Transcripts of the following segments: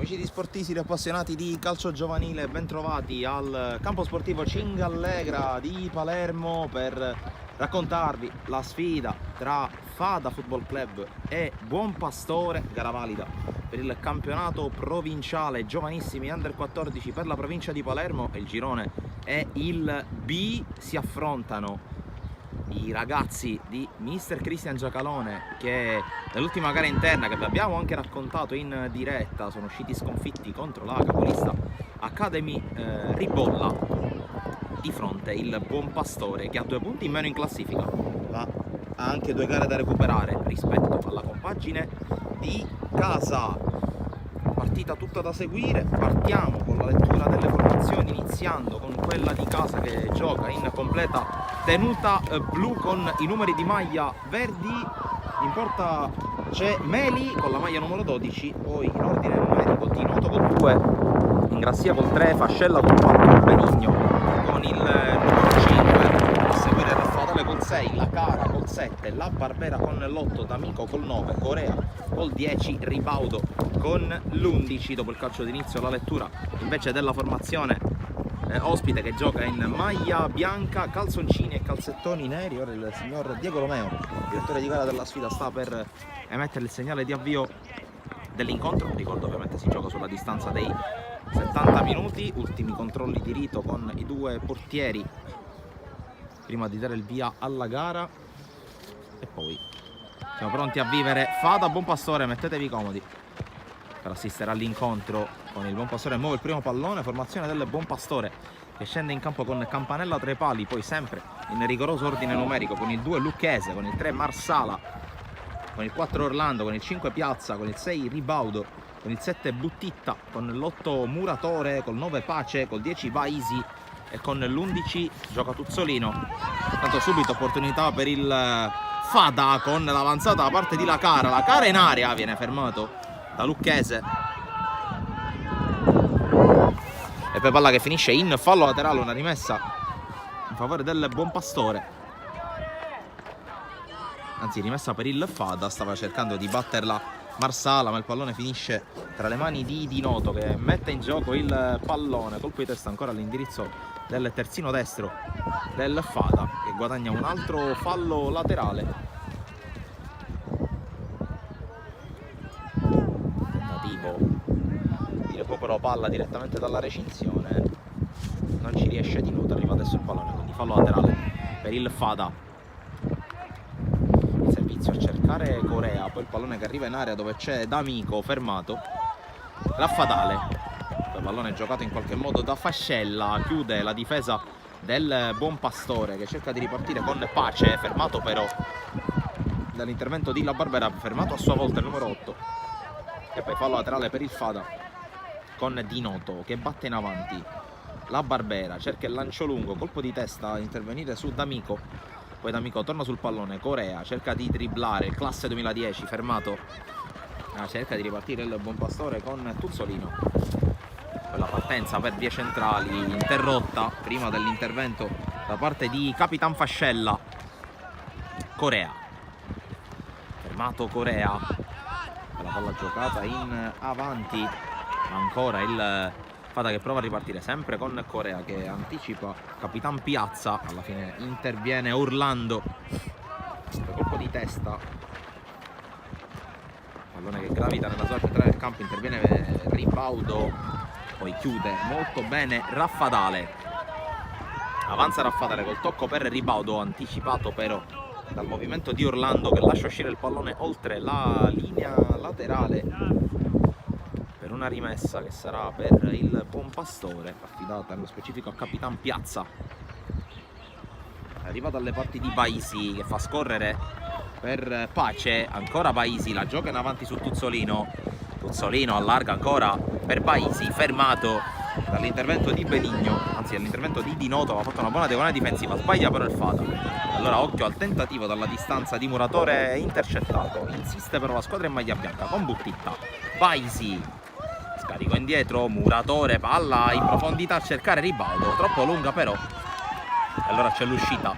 amici di Sportisili, appassionati di calcio giovanile, bentrovati al campo sportivo Cingallegra di Palermo per raccontarvi la sfida tra Fada Football Club e Buon Pastore, gara valida per il campionato provinciale giovanissimi under 14 per la provincia di Palermo, e il girone è il B. Si affrontano i ragazzi di Mister Cristian Giacalone, che nell'ultima gara interna che vi abbiamo anche raccontato in diretta sono usciti sconfitti contro la capolista Academy Ribolla. Di fronte il Buon Pastore, che ha 2 punti in meno in classifica, ma ha anche 2 gare da recuperare rispetto alla compagine di casa. Partita tutta da seguire. Partiamo con la lettura delle formazioni, iniziando con quella di casa che gioca in completa tenuta blu con i numeri di maglia verdi. In porta c'è Meli con la maglia numero 12, poi in ordine numerico Dinoto col 2, Ingrassia col 3, Fascella col 4, Benigno con il numero 5, a seguire Raffaele col 6, La Cara col 7, La Barbera con l'8, D'Amico col 9, Corea col 10, Ribaudo con l'11. Dopo il calcio d'inizio la lettura invece della formazione ospite, che gioca in maglia bianca, calzoncini e calzettoni neri. Ora il signor Diego Romeo, direttore di gara della sfida, sta per emettere il segnale di avvio dell'incontro. Ricordo ovviamente si gioca sulla distanza dei 70 minuti, ultimi controlli di rito con i 2 portieri prima di dare il via alla gara, e poi siamo pronti a vivere Fada Buon Pastore. Mettetevi comodi per assistere all'incontro con il Buon Pastore. Muove il primo pallone, formazione del Buon Pastore che scende in campo con Campanella tra i pali, poi sempre in rigoroso ordine numerico con il 2 Lucchese, con il 3 Marsala, con il 4 Orlando, con il 5 Piazza, con il 6 Ribaudo, con il 7 Buttitta, con l'8 Muratore, col 9 Pace, col 10 Vaisi e con l'11 gioca Tuzzolino. Tanto subito opportunità per il Fada con l'avanzata da parte di La Cara. La Cara in area, viene fermato da Lucchese, e poi palla che finisce in fallo laterale, una rimessa in favore del Buon Pastore, anzi rimessa per il Fada. Stava cercando di batterla Marsala, ma il pallone finisce tra le mani di Dinoto, che mette in gioco il pallone. Colpo di testa ancora all'indirizzo del terzino destro del Fada, che guadagna un altro fallo laterale. Tentativo di recupero palla direttamente dalla recinzione, non ci riesce Dinoto. Arriva adesso il pallone, quindi fallo laterale per il Fada. Il servizio a cercare Corea, poi il pallone che arriva in area dove c'è D'Amico fermato. Raffadale, il pallone giocato in qualche modo da Fascella, chiude la difesa del Buon Pastore, che cerca di ripartire con Pace, fermato però dall'intervento di La Barbera, fermato a sua volta il numero 8. E poi fallo laterale per il Fada con Dinoto che batte in avanti. La Barbera cerca il lancio lungo, colpo di testa a intervenire su D'Amico, poi D'Amico torna sul pallone. Corea cerca di dribblare, classe 2010, fermato. Cerca di ripartire il Buon Pastore con Tuzzolino. La partenza per vie centrali interrotta prima dell'intervento da parte di Capitan Fascella. Corea, fermato Corea, la palla giocata in avanti, ancora il Fada che prova a ripartire sempre con Corea, che anticipa Capitan Piazza. Alla fine interviene Orlando, colpo di testa, pallone che gravita nella zona centrale del campo, interviene Ribaudo, poi chiude molto bene Raffadale. Avanza Raffadale col tocco per Ribaudo, anticipato però dal movimento di Orlando, che lascia uscire il pallone oltre la linea laterale per una rimessa che sarà per il Buon Pastore, affidata nello specifico a Capitan Piazza. Arriva dalle parti di Baisi, che fa scorrere per Pace, ancora Baisi, la gioca in avanti su Tuzzolino. Tuzzolino allarga ancora per Baisi, fermato dall'intervento di Benigno, anzi dall'intervento di Dinoto. Ha fatto una buona diagonale difensiva, sbaglia però il Fada. Allora occhio al tentativo dalla distanza di Muratore, intercettato. Insiste però la squadra in maglia bianca con Buttitta. Baisi, scarico indietro, Muratore, palla in profondità a cercare Ribaudo, troppo lunga però. E allora c'è l'uscita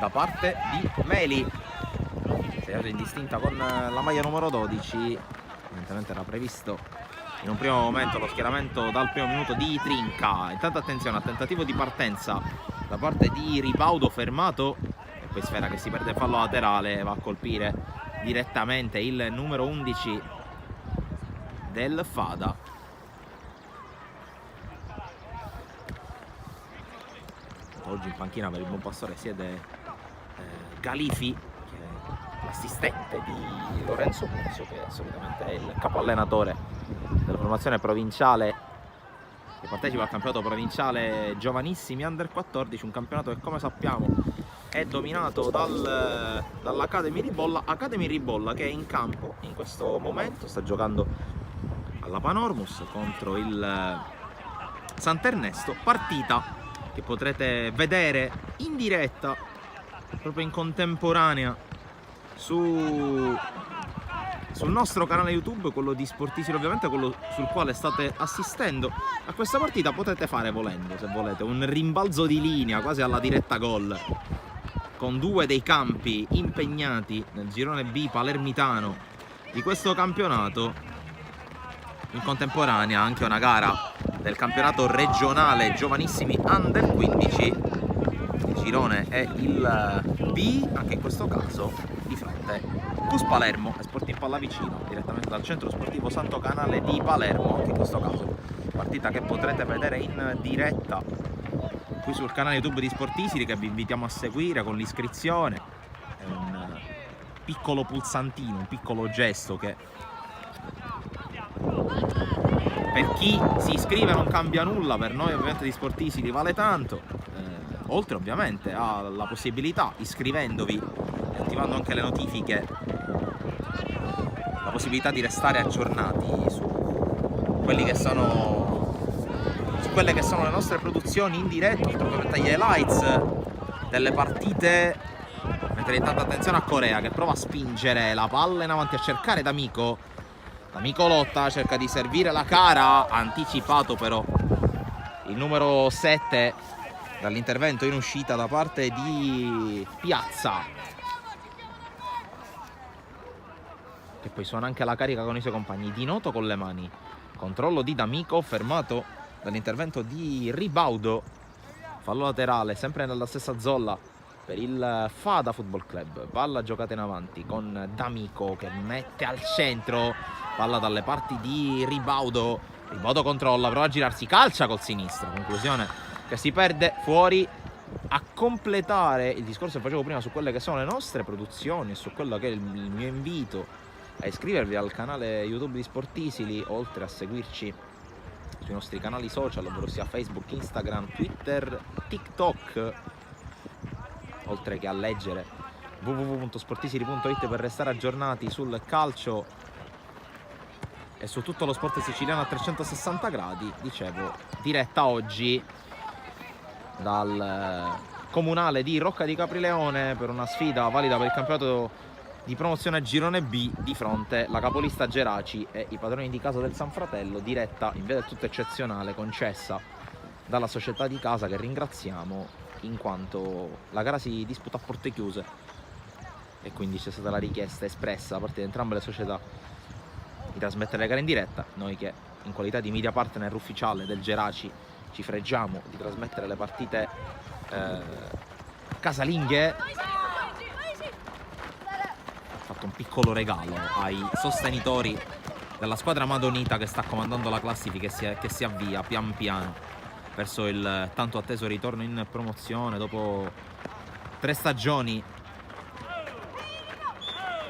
da parte di Meli, segnato indistinta con la maglia numero 12. Evidentemente era previsto in un primo momento lo schieramento dal primo minuto di Trinca. Intanto attenzione al tentativo di partenza da parte di Ribaudo, fermato, e poi Sfera che si perde fallo laterale, va a colpire direttamente il numero 11 del Fada. Oggi in panchina per il Buonpastore siede Galifi, che è l'assistente di Lorenzo Muzio, che solitamente è il capo allenatore della formazione provinciale che partecipa al campionato provinciale giovanissimi under 14, un campionato che, come sappiamo, è dominato dall'Academy Ribolla, che è in campo in questo momento, sta giocando alla Panormus contro il Sant'Ernesto, partita che potrete vedere in diretta proprio in contemporanea sul nostro canale YouTube, quello di Sportisili, ovviamente quello sul quale state assistendo a questa partita. Potete fare, volendo, se volete, un rimbalzo di linea quasi alla diretta gol, con due dei campi impegnati nel girone B palermitano di questo campionato. In contemporanea anche una gara del campionato regionale giovanissimi under 15. Il girone è il B, anche in questo caso di fronte Cus Palermo e Sporting Pallavicino, direttamente dal centro sportivo Santo Canale di Palermo. Anche in questo caso partita che potrete vedere in diretta qui sul canale YouTube di Sportisili, che vi invitiamo a seguire con l'iscrizione. È un piccolo pulsantino, un piccolo gesto che per chi si iscrive non cambia nulla, per noi ovviamente di Sportisili vale tanto, oltre ovviamente alla possibilità, iscrivendovi e attivando anche le notifiche, la possibilità di restare aggiornati su quelle che sono le nostre produzioni in diretta, oltre ovviamente agli highlights delle partite. Mentre intanto attenzione a Corea, che prova a spingere la palla in avanti, a cercare D'Amico. D'Amico lotta, cerca di servire la cara, anticipato però il numero 7 dall'intervento in uscita da parte di Piazza, che poi suona anche la carica con i suoi compagni. Di Noto con le mani, controllo di D'Amico, fermato dall'intervento di Ribaudo, fallo laterale sempre nella stessa zolla per il Fada Football Club. Palla giocata in avanti con D'Amico che mette al centro, palla dalle parti di Ribaudo. Ribaudo controlla, prova a girarsi, calcia col sinistro, conclusione che si perde fuori. A completare il discorso che facevo prima su quelle che sono le nostre produzioni e su quello che è il mio invito a iscrivervi al canale YouTube di Sportisili, oltre a seguirci sui nostri canali social, ovvero sia Facebook, Instagram, Twitter, TikTok, oltre che a leggere www.sportisili.it per restare aggiornati sul calcio e su tutto lo sport siciliano a 360 gradi. Dicevo, diretta oggi dal comunale di Rocca di Caprileone per una sfida valida per il campionato di promozione girone B, di fronte la capolista Geraci e i padroni di casa del San Fratello. Diretta in via del tutto eccezionale concessa dalla società di casa, che ringraziamo, in quanto la gara si disputa a porte chiuse e quindi c'è stata la richiesta espressa da parte di entrambe le società di trasmettere le gare in diretta. Noi, che in qualità di media partner ufficiale del Geraci ci freggiamo di trasmettere le partite casalinghe, ha fatto un piccolo regalo ai sostenitori della squadra madonita che sta comandando la classifica e che si avvia pian piano verso il tanto atteso ritorno in promozione dopo 3 stagioni.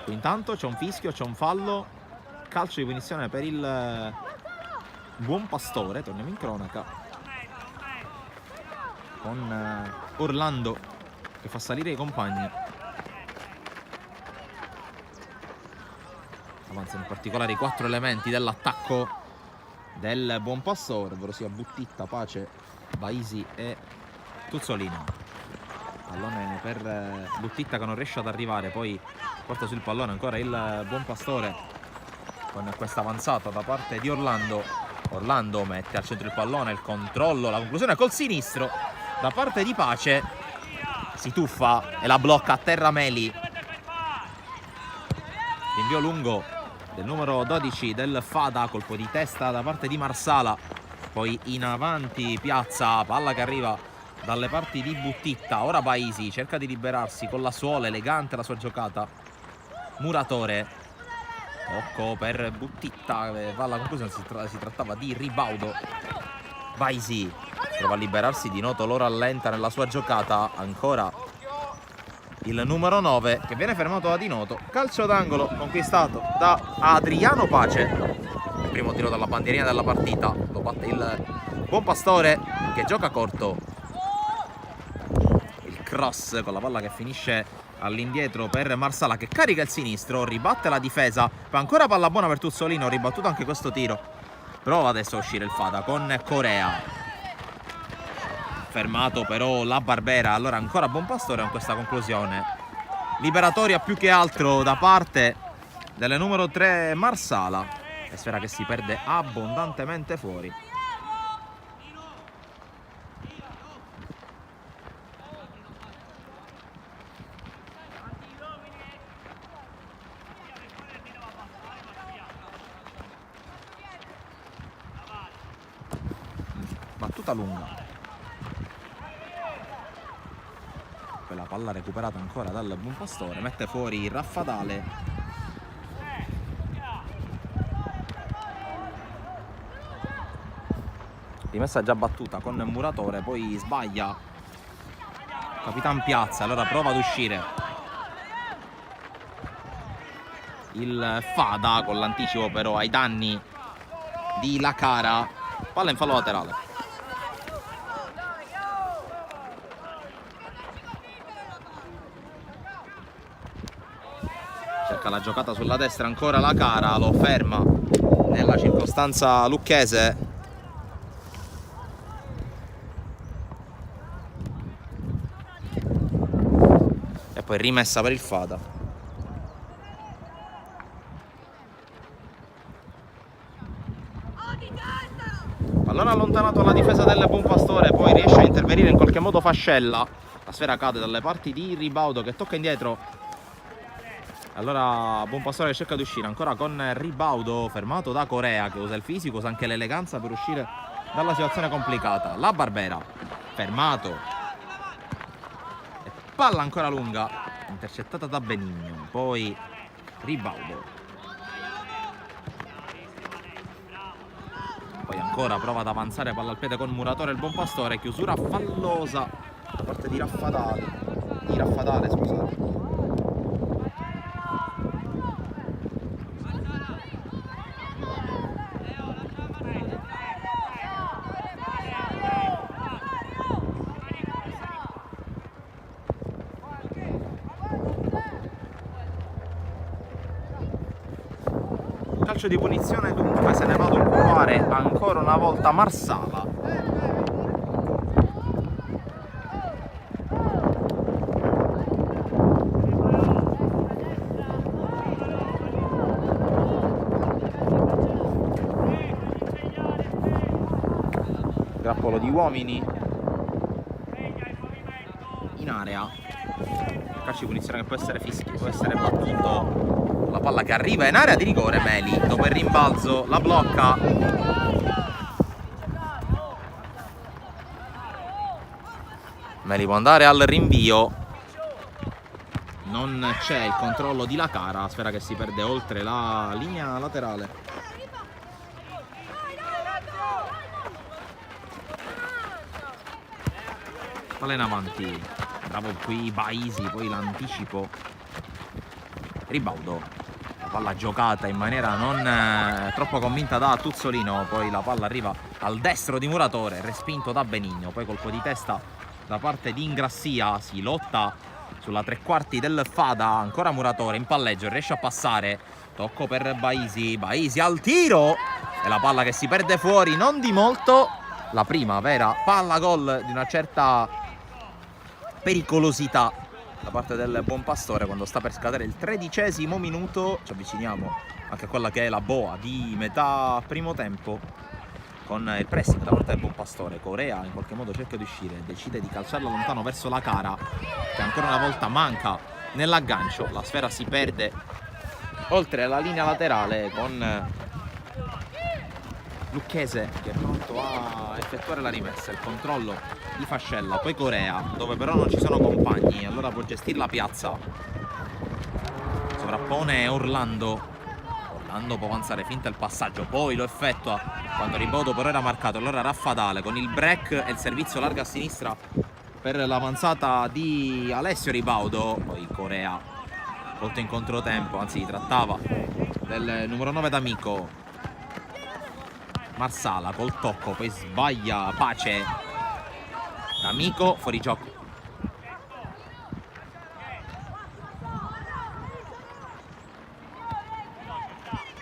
Intanto c'è un fischio, c'è un fallo, calcio di punizione per il Buonpastore. Torniamo in cronaca con Orlando che fa salire i compagni. Avanzano in particolare i 4 elementi dell'attacco del Buonpastore, ovvero sia Buttitta, Pace, Baisi e Tuzzolino. Pallone per Buttitta che non riesce ad arrivare, poi porta sul pallone ancora il Buonpastore con questa avanzata da parte di Orlando. Orlando mette al centro il pallone, il controllo, la conclusione col sinistro da parte di Pace, si tuffa e la blocca a terra Meli. L'invio lungo del numero 12 del Fada, colpo di testa da parte di Marsala, poi in avanti Piazza, palla che arriva dalle parti di Buttitta, ora Baisi cerca di liberarsi con la suola, elegante la sua giocata, Muratore, tocco per Buttitta, va alla conclusione, si trattava di ribaudo, Baisi prova a liberarsi, di noto lo rallenta nella sua giocata, ancora il numero 9 che viene fermato da Di Noto, calcio d'angolo conquistato da Adriano Pace, il primo tiro dalla bandierina della partita, lo batte il Buonpastore che gioca corto, il cross con la palla che finisce all'indietro per Marsala che carica il sinistro, ribatte la difesa, poi ancora palla buona per Tuzzolino, ribattuto anche questo tiro, prova adesso a uscire il Fada con Corea, fermato però la Barbera, allora ancora Buonpastore con questa conclusione liberatoria più che altro da parte del numero 3 Marsala, e sfera che si perde abbondantemente fuori. Battuta lunga, la palla recuperata ancora dal Buonpastore, mette fuori Raffadale, rimessa già battuta con Muratore, poi sbaglia Capitan Piazza, allora prova ad uscire il Fada con l'anticipo però ai danni di Lacara, palla in fallo laterale. Cerca la giocata sulla destra, ancora Lacara, lo ferma nella circostanza lucchese. E poi rimessa per il Fada. Pallone allontanato alla difesa del Buonpastore, poi riesce a intervenire in qualche modo Fascella. La sfera cade dalle parti di Ribaudo che tocca indietro. Allora Buonpastore cerca di uscire ancora con Ribaudo, fermato da Corea che usa il fisico, usa anche l'eleganza per uscire dalla situazione complicata. La Barbera, fermato, e palla ancora lunga, intercettata da Benigno, poi Ribaudo, poi ancora prova ad avanzare, palla al piede con Muratore, il Buonpastore, chiusura fallosa da parte di Raffadale, scusate. Calcio di punizione, dunque se ne va ad occupare ancora una volta Marsala. Grappolo di uomini in area, calcio di punizione che può essere fischio, può essere battuto. La palla che arriva in area di rigore, Meli dopo il rimbalzo la blocca. Meli può andare al rinvio, non c'è il controllo di Lacara, sfera che si perde oltre la linea laterale. Palla in avanti, bravo qui Baisi, poi l'anticipo, Ribaudo. Palla giocata in maniera non troppo convinta da Tuzzolino, poi la palla arriva al destro di Muratore, respinto da Benigno, poi colpo di testa da parte di Ingrassia, si lotta sulla tre quarti del Fada, ancora Muratore in palleggio, riesce a passare, tocco per Baisi, Baisi al tiro e la palla che si perde fuori, non di molto, la prima vera palla gol di una certa pericolosità da parte del Buonpastore quando sta per scadere il 13° minuto. Ci avviciniamo anche a quella che è la boa di metà primo tempo con il pressing da parte del Buonpastore. Corea in qualche modo cerca di uscire, decide di calciarla lontano verso Lacara che ancora una volta manca nell'aggancio, la sfera si perde oltre la linea laterale con Lucchese che è pronto a effettuare la rimessa, il controllo di Fascella, poi Corea, dove però non ci sono compagni, allora può gestire la piazza, sovrappone Orlando può avanzare, finta il passaggio, poi lo effettua quando Ribaudo però era marcato, allora Raffadale con il break e il servizio largo a sinistra per l'avanzata di Alessio Ribaudo, poi Corea volto in controtempo, anzi trattava del numero 9 D'Amico. Marsala col tocco, poi sbaglia Pace, D'Amico fuori gioco.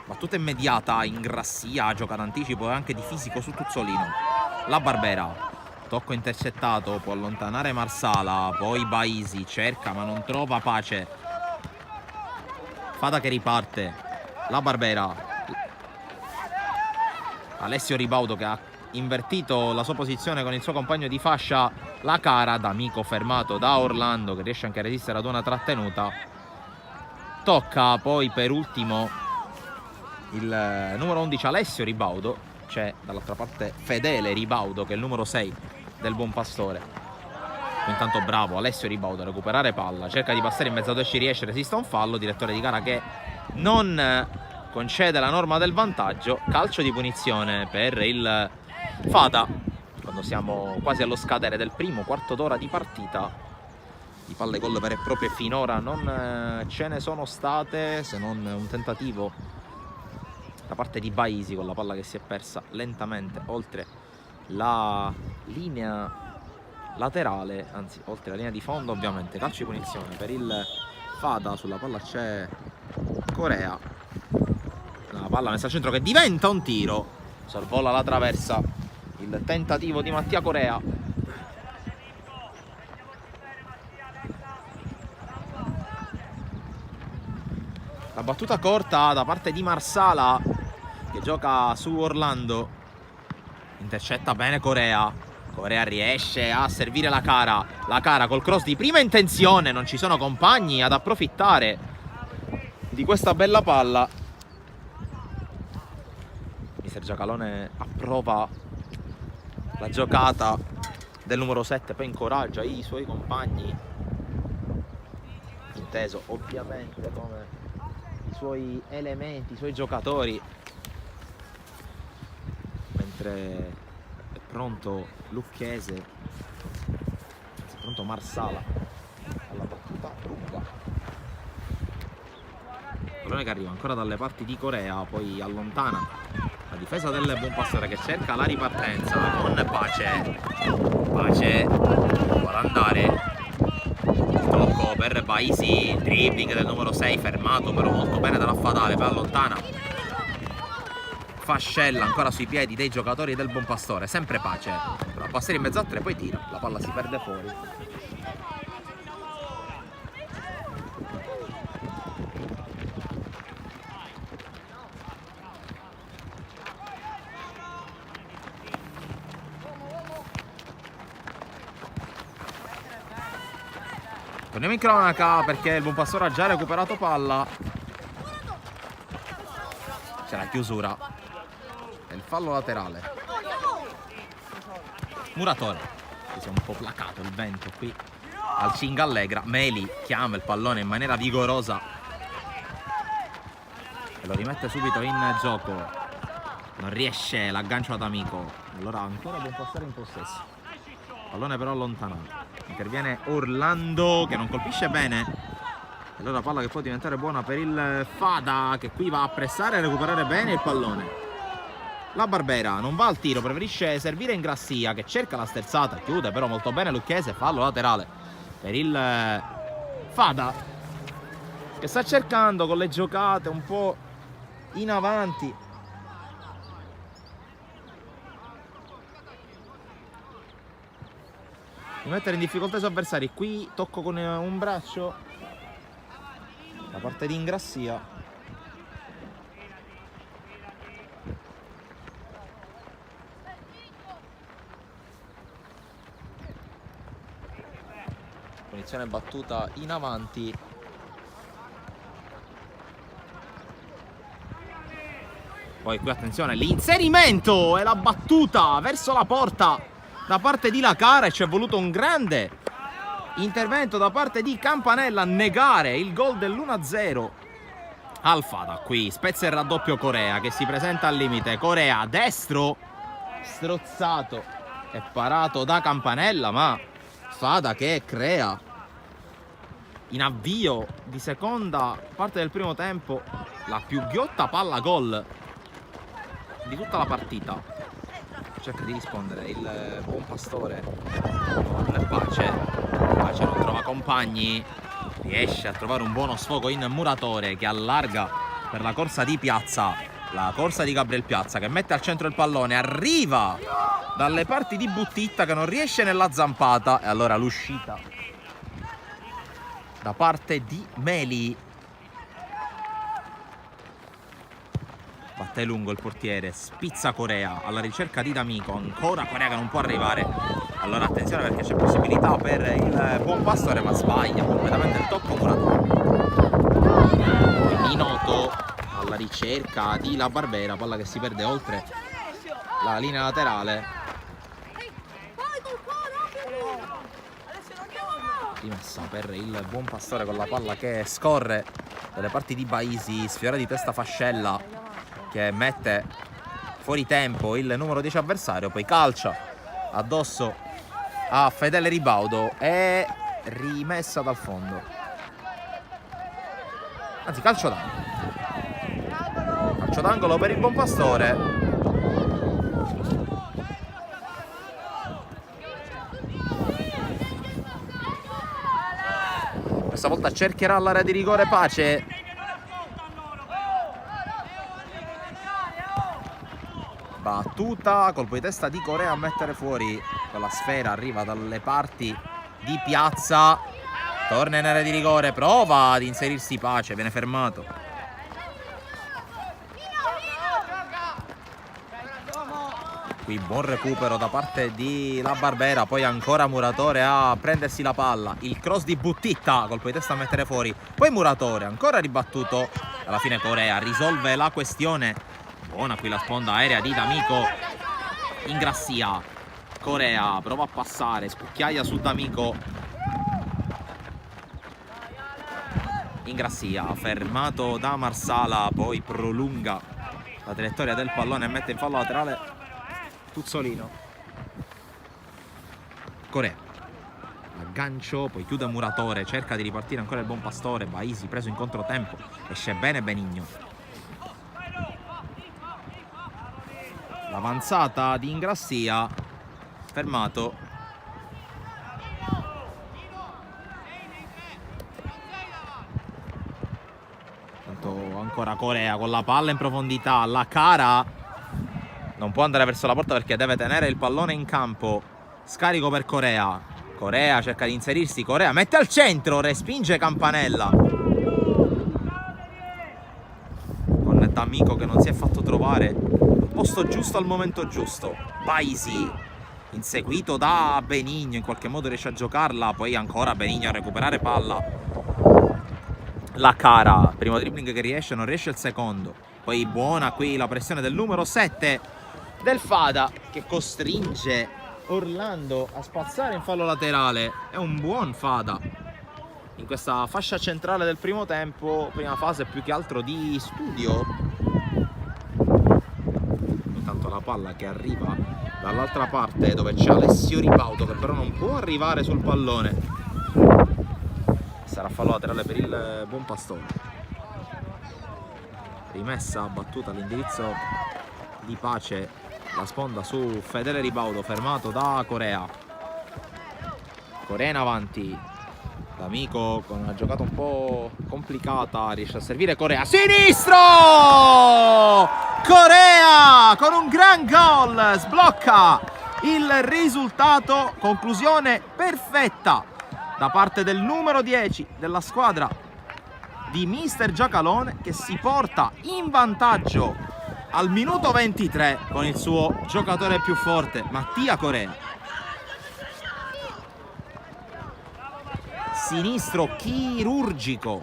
Battuta immediata, Ingrassia, gioca d'anticipo e anche di fisico su Tuzzolino. La Barbera, tocco intercettato, può allontanare Marsala, poi Baisi, cerca ma non trova Pace. Fada che riparte, la Barbera. Alessio Ribaudo che ha invertito la sua posizione con il suo compagno di fascia, la Cara, D'Amico fermato da Orlando che riesce anche a resistere ad una trattenuta. Tocca poi per ultimo il numero 11 Alessio Ribaudo, c'è dall'altra parte Fedele Ribaudo che è il numero 6 del Buon Pastore. Intanto bravo Alessio Ribaudo a recuperare palla, cerca di passare in mezzo a due, ci riesce, resiste a un fallo, direttore di gara che non concede la norma del vantaggio, calcio di punizione per il Fada quando siamo quasi allo scadere del primo quarto d'ora di partita. Di palle gol vere e proprie finora non ce ne sono state, se non un tentativo da parte di Baisi con la palla che si è persa lentamente oltre la linea laterale, anzi oltre la linea di fondo. Ovviamente calcio di punizione per il Fada, sulla palla c'è Corea, la palla messa al centro che diventa un tiro, sorvola la traversa il tentativo di Mattia Corea. La battuta corta da parte di Marsala che gioca su Orlando, intercetta bene Corea, Corea riesce a servire la Cara col cross di prima intenzione, non ci sono compagni ad approfittare di questa bella palla. Mister Giacalone approva la giocata del numero 7, poi incoraggia i suoi compagni, inteso ovviamente come i suoi elementi, i suoi giocatori, mentre è pronto Lucchese, è pronto Marsala alla battuta lunga. Pallone che arriva ancora dalle parti di Corea, poi allontana la difesa del Buon Pastore che cerca la ripartenza con Pace vuole andare, tocco per Baisi, dribbling del numero 6 fermato però molto bene dalla Fadale, poi allontana Fascella ancora sui piedi dei giocatori del Buon Pastore, sempre Pace, però a passare in mezzo a tre, poi tira, la palla si perde fuori. Torniamo in cronaca perché il Buon Pastore ha già recuperato palla. C'è la chiusura e il fallo laterale. Muratore, che si è un po' placato il vento qui al Cingallegra. Meli chiama il pallone in maniera vigorosa e lo rimette subito in gioco. Non riesce l'aggancio ad Amico. Allora ancora Buon Pastore in possesso. Pallone però allontanato. Interviene Orlando che non colpisce bene. E allora palla che può diventare buona per il Fada, che qui va a pressare e recuperare bene il pallone. La Barbera non va al tiro, preferisce servire Ingrassia che cerca la sterzata, chiude però molto bene Lucchese, fallo laterale per il Fada che sta cercando con le giocate un po' in avanti di mettere in difficoltà i suoi avversari. Qui tocco con un braccio da parte di Ingrassia. Punizione battuta in avanti Poi qui attenzione, l'inserimento e la battuta verso la porta da parte di Lacara, e ci è voluto un grande intervento da parte di Campanella a negare il gol dell'1-0 al Fada. Qui spezza il raddoppio Corea che si presenta al limite. Corea destro, strozzato e parato da Campanella, ma Fada che crea in avvio di seconda parte del primo tempo la più ghiotta palla gol di tutta la partita. Cerca di rispondere il buon Pastore con Pace. Pace non trova compagni, riesce a trovare un buono sfogo in Muratore che allarga per la corsa di Piazza, la corsa di Gabriel Piazza che mette al centro il pallone, arriva dalle parti di Buttitta che non riesce nella zampata, e allora l'uscita da parte di Meli. Batte lungo il portiere, spizza Corea alla ricerca di D'Amico, ancora Corea che non può arrivare. Allora attenzione perché c'è possibilità per il buon Pastore, ma sbaglia completamente il tocco Muratore. Minotto alla ricerca di La Barbera, palla che si perde oltre la linea laterale. Rimessa per il buon Pastore con la palla che scorre dalle parti di Baisi, sfiora di testa Fascella che mette fuori tempo il numero 10 avversario, poi calcia addosso a Fedele Ribaudo e rimessa dal fondo, anzi calcio d'angolo per il buon Pastore. Questa volta cercherà l'area di rigore Pace. Battuta, colpo di testa di Corea a mettere fuori con la sfera, arriva dalle parti di Piazza, torna in area di rigore, prova ad inserirsi Pace, viene fermato. Qui buon recupero da parte di La Barbera, poi ancora Muratore a prendersi la palla, il cross di Buttitta, colpo di testa a mettere fuori, poi Muratore, ancora ribattuto, alla fine Corea risolve la questione. Buona qui la sponda aerea di D'Amico, Ingrassia, Corea prova a passare, scucchiaia su D'Amico, Ingrassia fermato da Marsala, poi prolunga la traiettoria del pallone e mette in fallo laterale Tuzzolino. Corea aggancio, poi chiude Muratore, cerca di ripartire ancora il buon Pastore, Baisi preso in controtempo, esce bene Benigno. L'avanzata di Ingrassia, fermato. Tanto ancora Corea con la palla in profondità, la cara non può andare verso la porta perché deve tenere il pallone in campo. Scarico per Corea, Corea cerca di inserirsi, Corea mette al centro, respinge Campanella con D'Amico che non si è fatto trovare posto giusto al momento giusto. Baisi inseguito da Benigno, in qualche modo riesce a giocarla, poi ancora Benigno a recuperare palla. La cara, primo dribbling che riesce, non riesce il secondo, poi buona qui la pressione del numero 7 del Fada che costringe Orlando a spazzare in fallo laterale. È un buon Fada in questa fascia centrale del primo tempo, prima fase più che altro di studio. La palla che arriva dall'altra parte dove c'è Alessio Ribaudo che però non può arrivare sul pallone, sarà fallo laterale per il buon Pastore. Rimessa battuta all'indirizzo di Pace, la sponda su Fedele Ribaudo fermato da Corea. Corea in avanti, D'Amico con una giocata un po' complicata riesce a servire Corea, sinistro! Corea con un gran gol sblocca il risultato, conclusione perfetta da parte del numero 10 della squadra di Mister Giacalone che si porta in vantaggio al minuto 23 con il suo giocatore più forte Mattia Corea. Sinistro chirurgico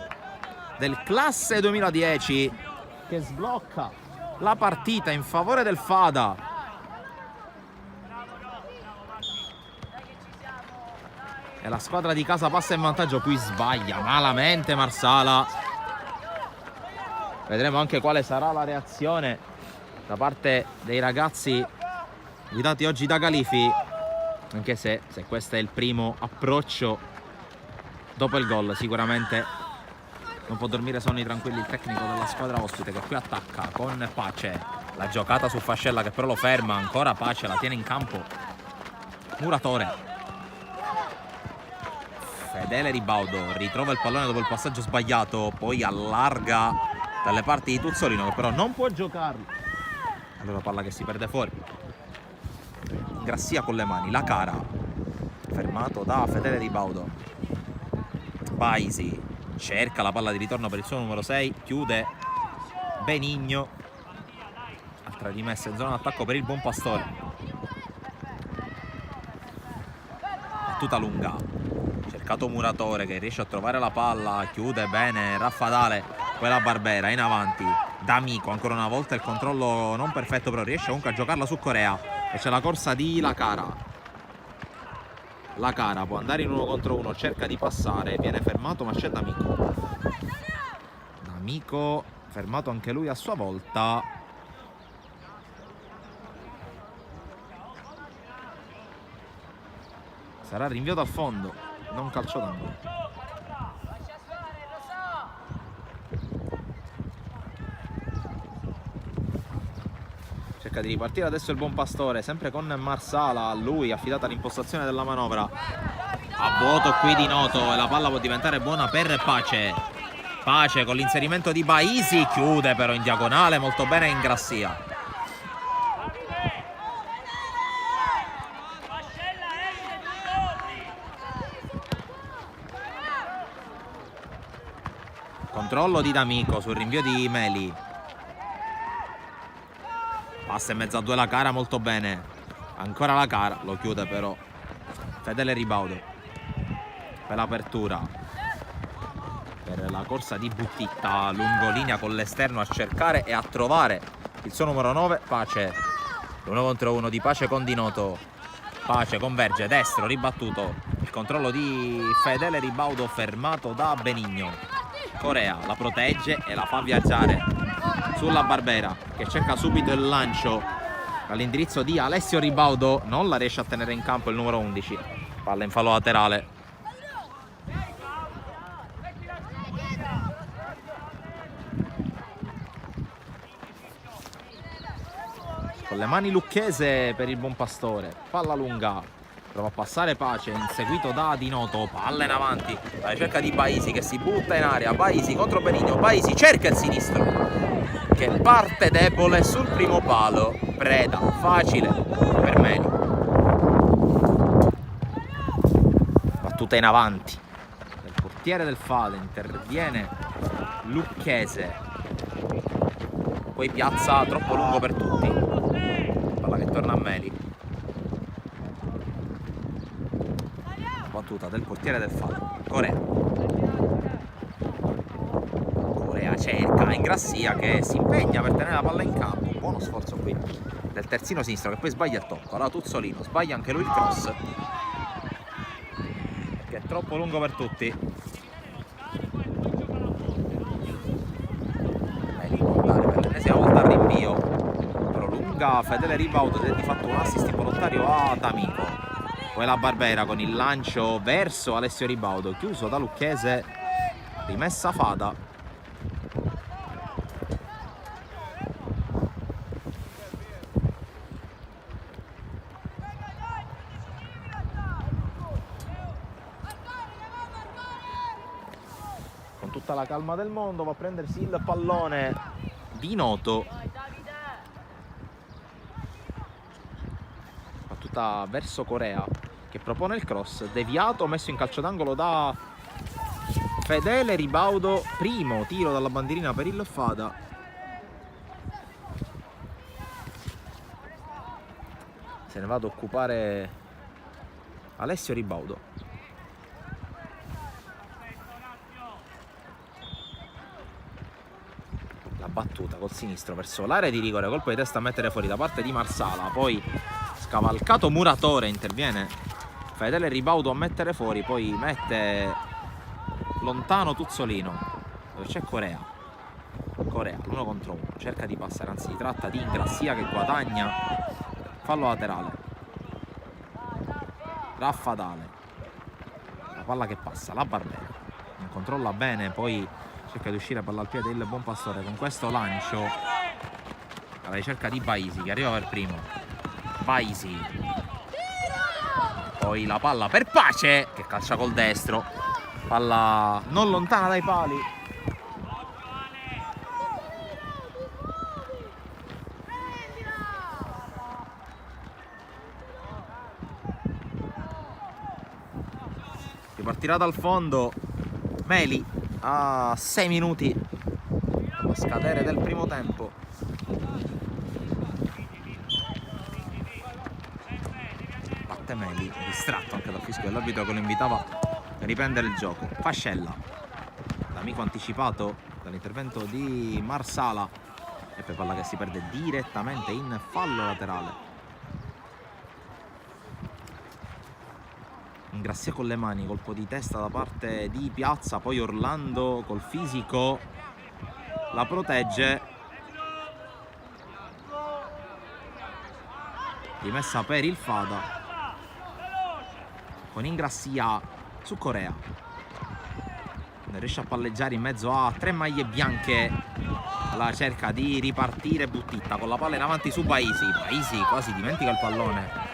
del classe 2010 che sblocca la partita in favore del Fada. E la squadra di casa passa in vantaggio, qui sbaglia malamente Marsala. Vedremo anche quale sarà la reazione da parte dei ragazzi guidati oggi da Galifi, anche se questo è il primo approccio dopo il gol, sicuramente non può dormire sonni tranquilli il tecnico della squadra ospite, che qui attacca con Pace. La giocata su Fascella che però lo ferma, ancora Pace, la tiene in campo Muratore. Fedele Ribaudo ritrova il pallone dopo il passaggio sbagliato, poi allarga dalle parti di Tuzzolino, che però non può giocarlo. Allora palla che si perde fuori. Grassia con le mani, la cara, fermato da Fedele Ribaudo. Paisi cerca la palla di ritorno per il suo numero 6, chiude Benigno. Altra rimessa in zona d'attacco per il Buonpastore. Battuta lunga, cercato Muratore che riesce a trovare la palla, chiude bene Raffadale, poi la Barbera in avanti. D'Amico ancora una volta, il controllo non perfetto, però riesce comunque a giocarla su Corea. E c'è la corsa di La Cara. La Cara può andare in 1 contro 1, cerca di passare, viene fermato, ma c'è D'Amico. D'Amico fermato anche lui a sua volta. Sarà rinvio dal fondo, non calcio d'angolo. Cerca di ripartire adesso il Buonpastore, sempre con Marsala, a lui affidata l'impostazione della manovra. A vuoto qui di Noto e la palla può diventare buona per Pace. Pace con l'inserimento di Baisi, chiude però in diagonale molto bene in Grassia. Controllo di D'Amico sul rinvio di Meli. Passa in mezzo a due La Cara, molto bene. Ancora La Cara, lo chiude però Fedele Ribaudo. Per l'apertura, per la corsa di Buttitta, lungolinea con l'esterno a cercare e a trovare il suo numero 9, Pace. L'1 contro 1 di Pace con Di Noto. Pace converge, destro, ribattuto. Il controllo di Fedele Ribaudo fermato da Benigno. Corea la protegge e la fa viaggiare sulla Barbera, che cerca subito il lancio all'indirizzo di Alessio Ribaudo. Non la riesce a tenere in campo il numero 11. Palla in fallo laterale. Con le mani Lucchese per il Buonpastore. Palla lunga, prova a passare Pace, inseguito da Di Noto. Palla in avanti, la ricerca di Baisi che si butta in aria. Baisi contro Benigno. Baisi cerca il sinistro, che parte debole sul primo palo. Preda facile per Meli. Battuta in avanti del portiere del Fada, interviene Lucchese, poi piazza troppo lungo per tutti. Palla che torna a Meli. Battuta del portiere del Fada. Corea cerca in Grassia, che si impegna per tenere la palla in campo. Buono sforzo qui del terzino sinistro, che poi sbaglia il tocco. Allora Tuzzolino sbaglia anche lui il cross, che è troppo lungo per tutti. Meli può andare per l'ennesima volta al rinvio, prolunga Fedele Ribaudo ed è di fatto un assist involontario a D'Amico. Poi la Barbera con il lancio verso Alessio Ribaudo, chiuso da Lucchese. Rimessa Fada. Con tutta la calma del mondo va a prendersi il pallone Di Noto. Battuta verso Corea, che propone il cross, deviato, messo in calcio d'angolo da Fedele Ribaudo. Primo tiro dalla bandierina per il Fada. Se ne va ad occupare Alessio Ribaudo. battuta col sinistro verso l'area di rigore, colpo di testa a mettere fuori da parte di Marsala, poi scavalcato Muratore, interviene Fedele Ribaudo a mettere fuori, poi mette lontano Tuzzolino dove c'è Corea l'1 contro 1, cerca di passare, anzi si tratta di Ingrassia che guadagna fallo laterale. Raffadale, la palla che passa, la Barbera non controlla bene, poi cerca di uscire palla al piede il Buonpastore con questo lancio alla ricerca di Baisi che arriva per primo. Baisi, poi la palla per Pace che calcia col destro, palla non lontana dai pali. Ripartirà dal fondo Meli a 6 minuti a scadere del primo tempo. Batte Meli, distratto anche dal fischio dell'arbitro che lo invitava a riprendere il gioco. Fascella, l'amico anticipato dall'intervento di Marsala, e poi palla che si perde direttamente in fallo laterale. Ingrassia con le mani, colpo di testa da parte di Piazza, poi Orlando col fisico la protegge, rimessa per il Fada con Ingrassia su Corea, non riesce a palleggiare in mezzo a 3 maglie bianche alla cerca di ripartire Buttitta con la palla in avanti su Baisi. Baisi quasi dimentica il pallone.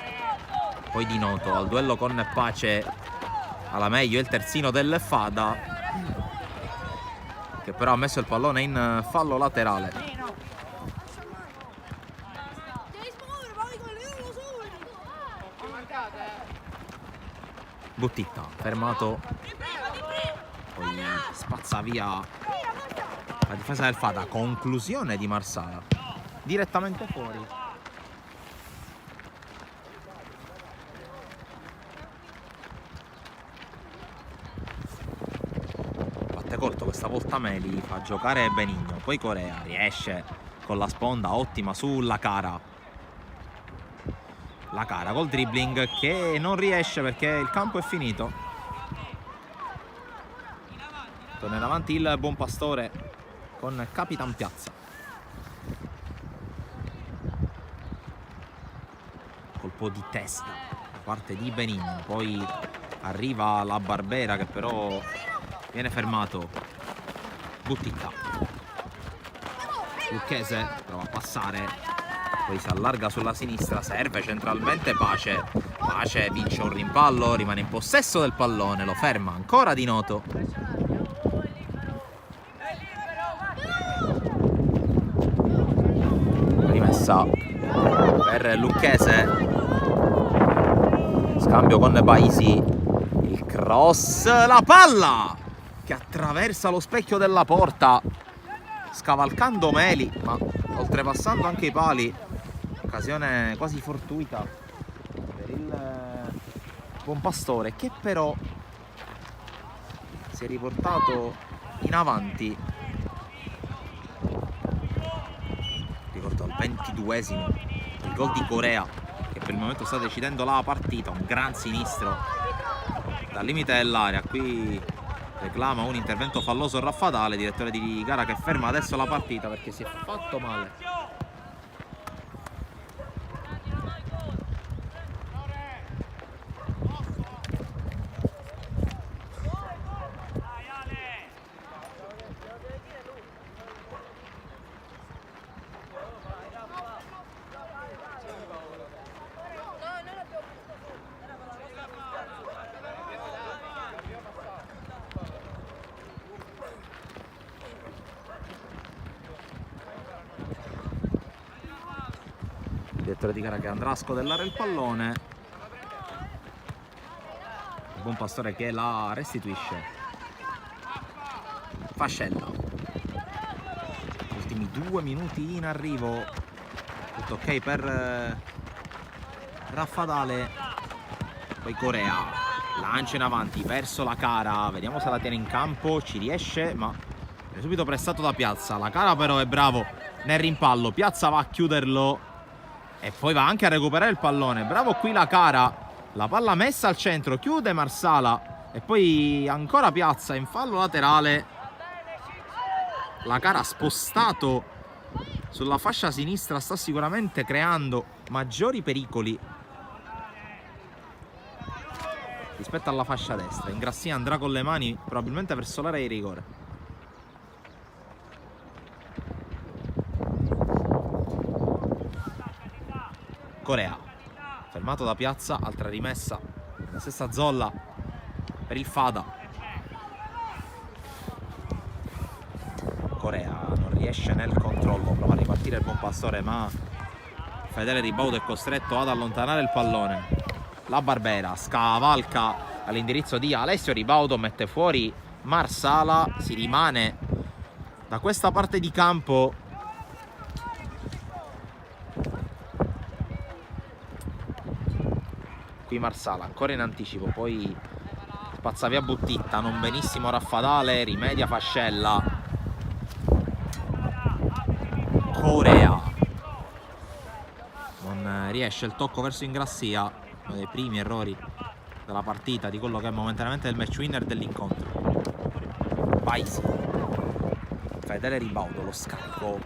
Poi Di Noto al duello con Pace, alla meglio il terzino del Fada che però ha messo il pallone in fallo laterale. Buttitta fermato, poi spazza via la difesa del Fada, conclusione di Marsala direttamente fuori. Corto questa volta Meli, fa giocare Benigno, poi Corea riesce con la sponda ottima sulla Cara, la Cara col dribbling che non riesce perché il campo è finito. Torna in avanti il Buonpastore con Capitan Piazza, colpo di testa da parte di Benigno, poi arriva la Barbera che però viene fermato. Buttitta, Lucchese prova a passare, poi si allarga sulla sinistra, serve centralmente Pace. Pace vince un rimpallo, rimane in possesso del pallone, lo ferma ancora Di Noto. Rimessa per Lucchese, scambio con Baisi, il cross, la palla che attraversa lo specchio della porta scavalcando Meli ma oltrepassando anche i pali, occasione quasi fortuita per il Buonpastore che però si è riportato in avanti. Ricordo al 22esimo il gol di Corea che per il momento sta decidendo la partita, un gran sinistro dal limite dell'area, qui reclama un intervento falloso Raffadale, direttore di gara che ferma adesso la partita perché si è fatto male. Direttore di gara che andrà a scodellare il pallone, il Buonpastore che la restituisce. Fascella, ultimi 2 minuti in arrivo, tutto ok per Raffadale, poi Corea lancia in avanti verso la Cara, vediamo se la tiene in campo, ci riesce ma È subito pressato da Piazza, la Cara però è bravo nel rimpallo, Piazza va a chiuderlo e poi va anche a recuperare il pallone. Bravo qui la Cara, la palla messa al centro, chiude Marsala e poi ancora Piazza in fallo laterale. La Cara spostato sulla fascia sinistra sta sicuramente creando maggiori pericoli rispetto alla fascia destra. Ingrassia andrà con le mani probabilmente verso l'area di rigore. Corea, fermato da Piazza, altra rimessa, la stessa Zolla per il Fada. Corea non riesce nel controllo, prova a ripartire il buon Pastore, ma Fedele Ribaudo è costretto ad allontanare il pallone. La Barbera scavalca all'indirizzo di Alessio Ribaudo, mette fuori Marsala, si rimane da questa parte di campo. Qui Marsala ancora in anticipo, poi spazza via Buttitta, non benissimo Raffadale, rimedia Fascella. Corea non riesce il tocco verso Ingrassia, uno dei primi errori della partita, di quello che è momentaneamente il match winner dell'incontro. Paisi, Fedele Ribaudo, lo scarico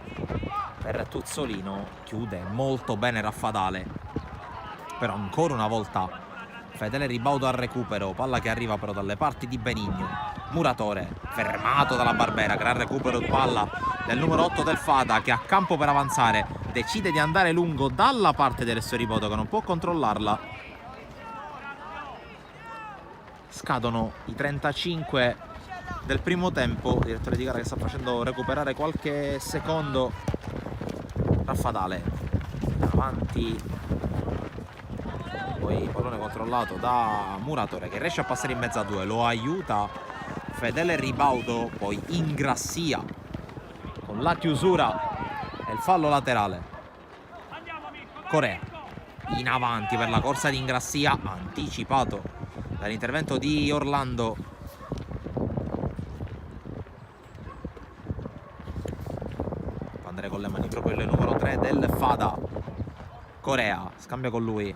per Tuzzolino, chiude molto bene Raffadale. Però ancora una volta Fedele Ribaudo al recupero, palla che arriva però dalle parti di Benigno. Muratore fermato dalla Barbera, gran recupero di palla del numero 8 del Fada, che a campo per avanzare decide di andare lungo dalla parte di Alessio Ribaudo, che non può controllarla. Scadono i 35 del primo tempo, direttore di gara che sta facendo recuperare qualche secondo. Raffadale avanti, poi pallone controllato da Muratore che riesce a passare in mezzo a due, lo aiuta Fedele Ribaudo, poi Ingrassia con la chiusura e il fallo laterale. Corea in avanti per la corsa di Ingrassia, anticipato dall'intervento di Orlando. Fa andare con le mani proprio il numero 3 del Fada. Corea scambia con lui,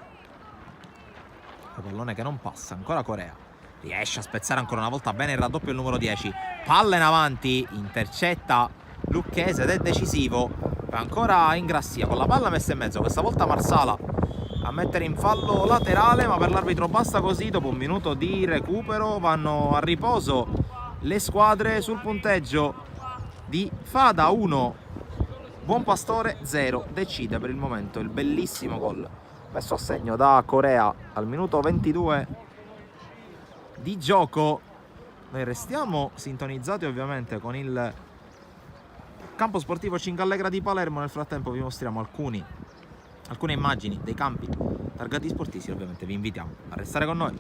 pallone che non passa, ancora Corea riesce a spezzare ancora una volta bene il raddoppio il numero 10, palla in avanti, intercetta Lucchese ed è decisivo. Ancora Ingrassia con la palla messa in mezzo, questa volta Marsala a mettere in fallo laterale, ma per l'arbitro basta così. Dopo un minuto di recupero vanno a riposo le squadre sul punteggio di Fada 1 Buon Pastore 0. Decide per il momento il bellissimo gol messo a segno da Corea al minuto 22 di gioco. Noi restiamo sintonizzati ovviamente con il campo sportivo Cingalegra di Palermo. Nel frattempo vi mostriamo alcune immagini dei campi targati sportivi. Ovviamente vi invitiamo a restare con noi.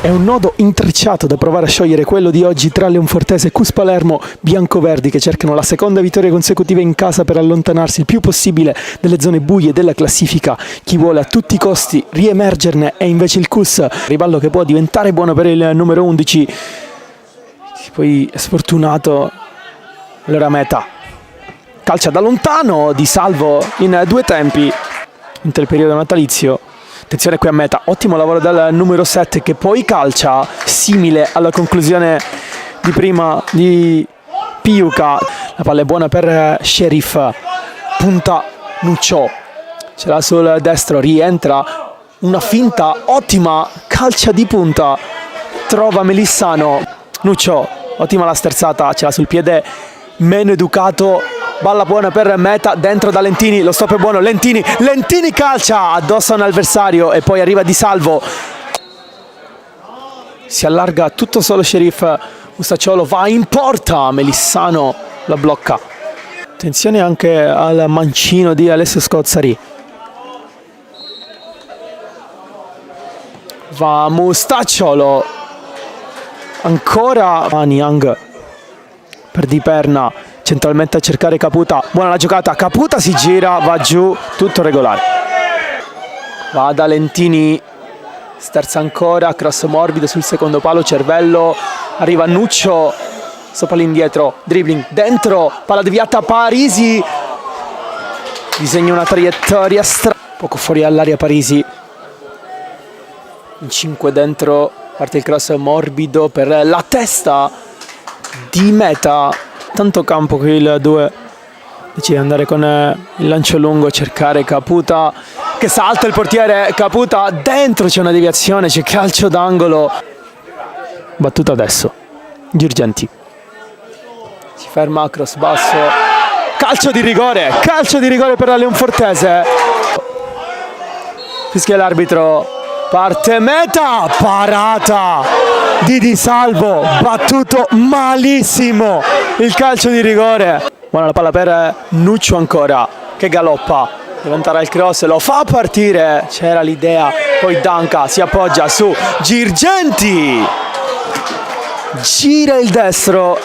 È un nodo intrecciato da provare a sciogliere quello di oggi tra Leonfortese e Cus Palermo, biancoverdi che cercano la seconda vittoria consecutiva in casa per allontanarsi il più possibile dalle zone buie della classifica. Chi vuole a tutti i costi riemergerne è invece il Cus, riballo che può diventare buono per il numero 11, poi è sfortunato. Allora meta, calcia da lontano di Salvo in due tempi inter periodo natalizio. Attenzione qui a meta, ottimo lavoro dal numero 7 che poi calcia, simile alla conclusione di prima di Piuca. La palla è buona per Sheriff, punta Nuccio, ce l'ha sul destro, rientra, una finta, ottima, calcia di punta, trova Melissano. Nuccio, ottima la sterzata, ce l'ha sul piede meno educato. Palla buona per meta, dentro da Lentini, lo stop è buono, Lentini calcia addosso a un avversario e poi arriva Di Salvo. Si allarga tutto solo Sheriff, Mustacciolo va in porta, Melissano la blocca. Attenzione anche al mancino di Alessio Scozzari. Va Mustacciolo, ancora Niang per Di Perna. Centralmente a cercare Caputa, buona la giocata, Caputa si gira, va giù, tutto regolare. Va da Lentini, sterza ancora, cross morbido sul secondo palo, cervello, arriva Nuccio, sopra l'indietro, dribbling dentro, palla deviata, Parisi disegna una traiettoria poco fuori all'area Parisi, in 5 dentro, parte il cross morbido per la testa di meta, tanto campo qui il 2 decide di andare con il lancio lungo a cercare Caputa che salta il portiere, Caputa dentro, c'è una deviazione, c'è calcio d'angolo, battuta adesso Girgenti, si ferma, cross basso, calcio di rigore per la Leonfortese, fischia l'arbitro, parte meta, parata di Di Salvo, battuto malissimo il calcio di rigore. Buona la palla per Nuccio ancora, che galoppa, deve andare al cross, lo fa partire, c'era l'idea, poi Danca si appoggia su Girgenti, gira il destro,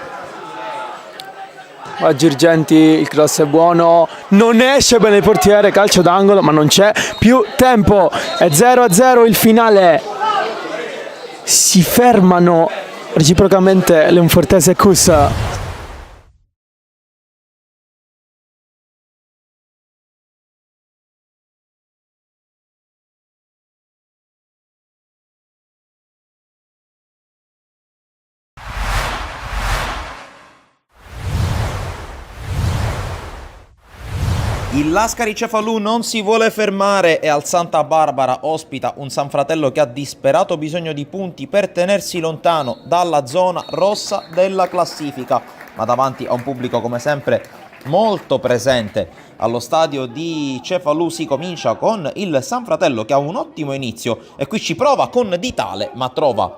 a Girgenti il cross è buono, non esce bene il portiere, calcio d'angolo, ma non c'è più tempo, è 0-0 il finale, si fermano reciprocamente Leonfortese e Cus. Il Lascari Cefalù non si vuole fermare e al Santa Barbara ospita un San Fratello che ha disperato bisogno di punti per tenersi lontano dalla zona rossa della classifica, ma davanti a un pubblico come sempre molto presente allo stadio di Cefalù. Si comincia con il San Fratello che ha un ottimo inizio e qui ci prova con Ditale, ma trova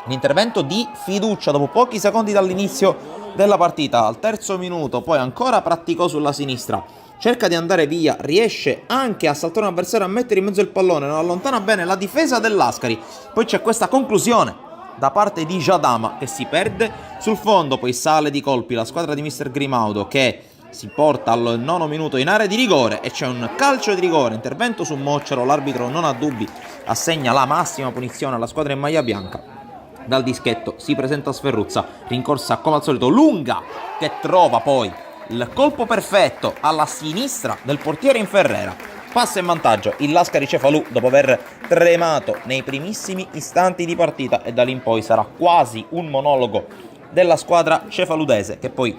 l'intervento di Fiducia dopo pochi secondi dall'inizio della partita, al terzo minuto, poi ancora praticò sulla sinistra, cerca di andare via, riesce anche a saltare un avversario, a mettere in mezzo il pallone, non allontana bene la difesa dell'Ascari, poi c'è questa conclusione da parte di Jadama che si perde sul fondo, poi sale di colpi la squadra di Mister Grimaudo che si porta al 9° minuto in area di rigore e c'è un calcio di rigore, intervento su Moccero, l'arbitro non ha dubbi, assegna la massima punizione alla squadra in maglia bianca. Dal dischetto si presenta Sferruzza, rincorsa come al solito lunga, che trova poi il colpo perfetto alla sinistra del portiere Inferrera. Passa in vantaggio il Lascari Cefalù dopo aver tremato nei primissimi istanti di partita e da lì in poi sarà quasi un monologo della squadra cefaludese che poi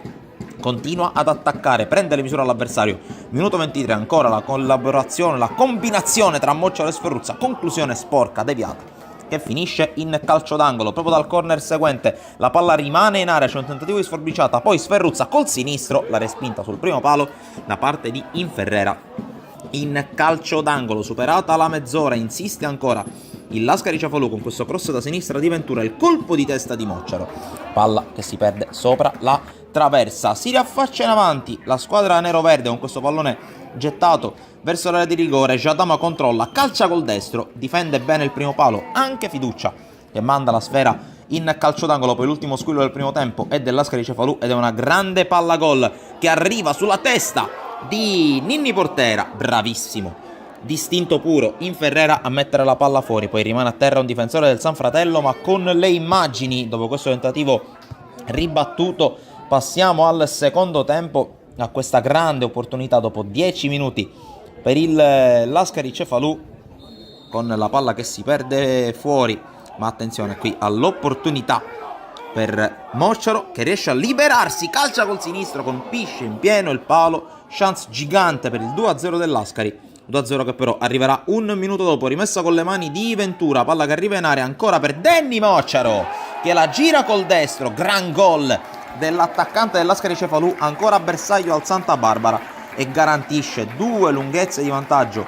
continua ad attaccare, prende le misure all'avversario. Minuto 23, ancora la collaborazione, la combinazione tra Moccero e Sferruzza, conclusione sporca, deviata, che finisce in calcio d'angolo. Proprio dal corner seguente la palla rimane in area, c'è un tentativo di sforbiciata, poi Sferruzza col sinistro la respinta sul primo palo da parte di Inferrera. In calcio d'angolo, superata la mezz'ora, insiste ancora il Lascari Cefalù con questo cross da sinistra di Ventura, il colpo di testa di Moccero, palla che si perde sopra la traversa. Si riaffaccia in avanti la squadra neroverde con questo pallone gettato verso l'area di rigore. Jadama controlla, calcia col destro, difende bene il primo palo anche Fiducia che manda la sfera in calcio d'angolo. Poi l'ultimo squillo del primo tempo è dell'Ascari Cefalù ed è una grande palla gol che arriva sulla testa di Ninni Portera, bravissimo, distinto puro Inferrera a mettere la palla fuori. Poi rimane a terra un difensore del San Fratello, ma con le immagini dopo questo tentativo ribattuto passiamo al secondo tempo, a questa grande opportunità dopo 10 minuti per il Lascari Cefalù con la palla che si perde fuori, ma attenzione qui all'opportunità per Moccero che riesce a liberarsi, calcia col sinistro, colpisce in pieno il palo, chance gigante per il 2-0 dell'Ascari, 2-0 che però arriverà un minuto dopo, rimessa con le mani di Ventura, palla che arriva in area ancora per Danny Moccero che la gira col destro, gran gol dell'attaccante dell'Ascari Cefalù, ancora bersaglio al Santa Barbara e garantisce 2 lunghezze di vantaggio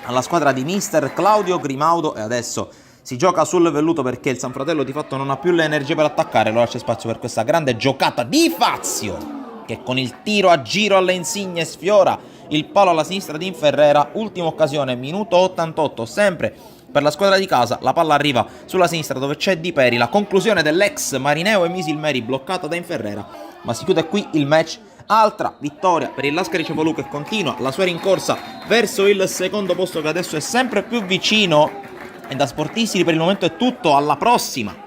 alla squadra di Mister Claudio Grimaudo. E adesso si gioca sul velluto perché il San Fratello di fatto non ha più le energie per attaccare, allora c'è spazio per questa grande giocata di Fazio che con il tiro a giro alle insigne sfiora il palo alla sinistra di Inferrera. Ultima occasione, minuto 88 sempre per la squadra di casa, la palla arriva sulla sinistra dove c'è Di Peri, la conclusione dell'ex Marineo e Misilmeri bloccata da Inferrera, ma si chiude qui il match. Altra vittoria per il Lascari Cefalù che continua la sua rincorsa verso il secondo posto che adesso è sempre più vicino E da Sportisti per il momento è tutto, alla prossima!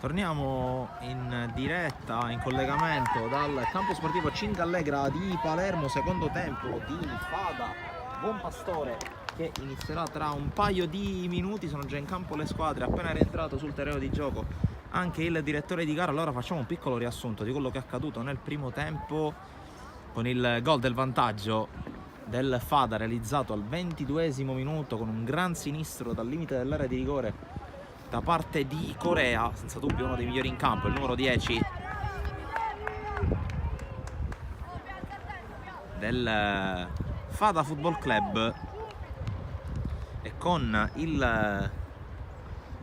Torniamo in diretta, in collegamento dal campo sportivo Cinghallegra di Palermo, secondo tempo di Fada Buonpastore, che inizierà tra un paio di minuti. Sono già in campo le squadre, appena rientrato sul terreno di gioco anche il direttore di gara. Allora facciamo un piccolo riassunto di quello che è accaduto nel primo tempo, con il gol del vantaggio del Fada realizzato al 22esimo minuto con un gran sinistro dal limite dell'area di rigore da parte di Corea, senza dubbio uno dei migliori in campo, il numero 10 del Fada Football Club, e con il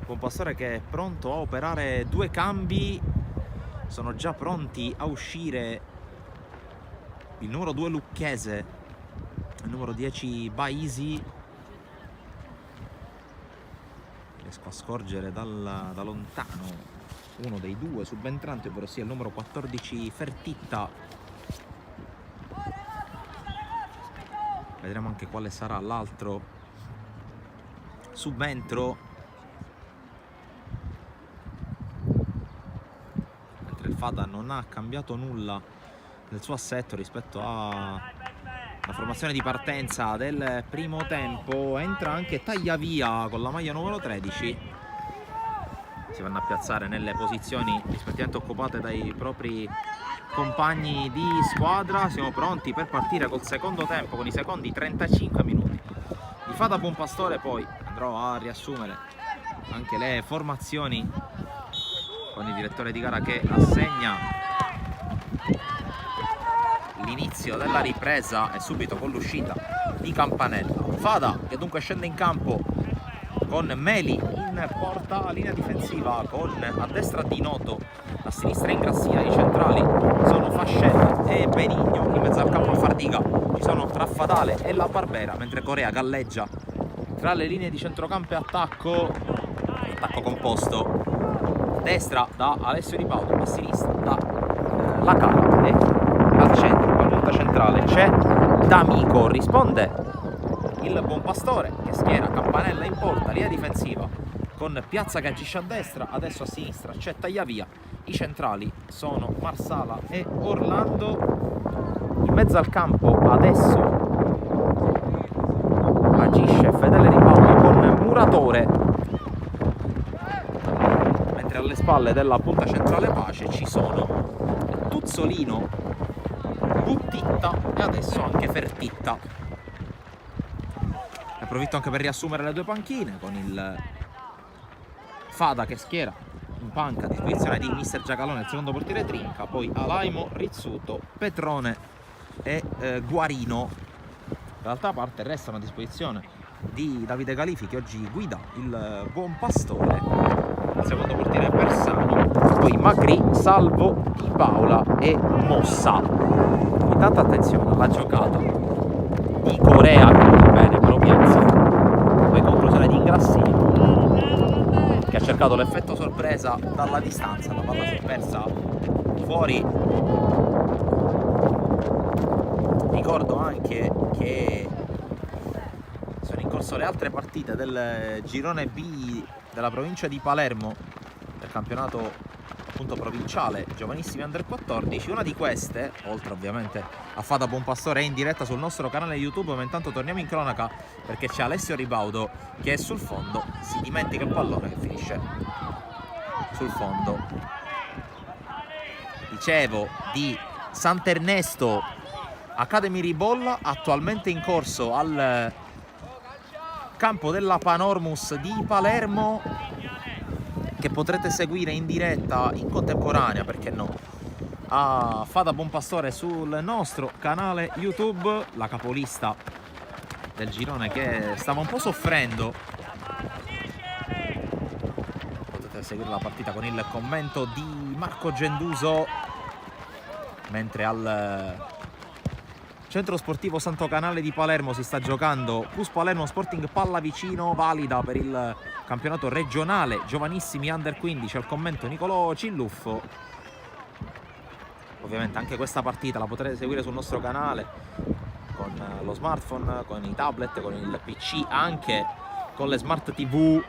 Buonpastore che è pronto a operare due cambi. Sono già pronti a uscire il numero 2 Lucchese, il numero 10 Baisi. Riesco a scorgere da lontano uno dei due subentranti, ovvero sia il numero 14 Fertitta. Vedremo anche quale sarà l'altro subentro, mentre il Fada non ha cambiato nulla nel suo assetto rispetto alla formazione di partenza del primo tempo. Entra anche Tagliavia con la maglia numero 13. Si vanno a piazzare nelle posizioni rispettivamente occupate dai propri compagni di squadra. Siamo pronti per partire col secondo tempo, con i secondi 35 minuti di Fada Buonpastore. Poi andrò a riassumere anche le formazioni con il direttore di gara che assegna l'inizio della ripresa e subito con l'uscita di Campanella. Fada che dunque scende in campo con Meli in porta, linea difensiva con a destra Di Noto, a sinistra Ingrassia. I centrali sono Fascella e Benigno, in mezzo al campo Fardiga ci sono Traffadale e la Barbera, mentre Corea galleggia tra le linee di centrocampo e attacco composto a destra da Alessio Di Paolo, a sinistra da Lacala, e al centro, in punta centrale, c'è D'Amico. Risponde il Buonpastore che schiera Campanella in porta, linea difensiva con Piazza che agisce a destra, adesso a sinistra c'è Tagliavia. I centrali sono Marsala e Orlando. In mezzo al campo adesso agisce Fedele Di Paolo con Muratore, mentre alle spalle della punta centrale Pace ci sono Tuzzolino, Buttitta e adesso anche Fertitta. Ne approfitto anche per riassumere le due panchine, con il Fada che schiera in panca a disposizione di mister Giacalone, il secondo portiere Trinca, poi Alaimo, Rizzuto, Petrone e Guarino. Dall'altra parte restano a disposizione di Davide Galifi, che oggi guida il Buon Pastore. Il secondo portiere è Bersano, poi Macri, Salvo, Di Paola e Mossa. Intanto attenzione alla giocata di Corea, bene però piazza, poi conclusione di Ingrassini, che ha cercato l'effetto sorpresa dalla distanza, la palla si è persa fuori. Ricordo anche che sono in corso le altre partite del girone B della provincia di Palermo, del campionato appunto provinciale giovanissimi under 14. Una di queste, oltre ovviamente a Fada Buon Pastore, è in diretta sul nostro canale YouTube, ma intanto torniamo in cronaca perché c'è Alessio Ribaudo che è sul fondo, si dimentica il pallone che finisce sul fondo. Dicevo di Sant'Ernesto Academy Ribolla, attualmente in corso al campo della Panormus di Palermo, che potrete seguire in diretta in contemporanea, perché no, a Fada Buon Pastore sul nostro canale YouTube. La capolista del girone che stava un po' soffrendo, potete seguire la partita con il commento di Marco Genduso, mentre al Centro Sportivo Santo Canale di Palermo si sta giocando Cus Palermo Sporting Pallavicino, valida per il campionato regionale giovanissimi under 15. Al commento Nicolò Cilluffo. Ovviamente anche questa partita la potrete seguire sul nostro canale con lo smartphone, con i tablet, con il PC, anche con le smart TV,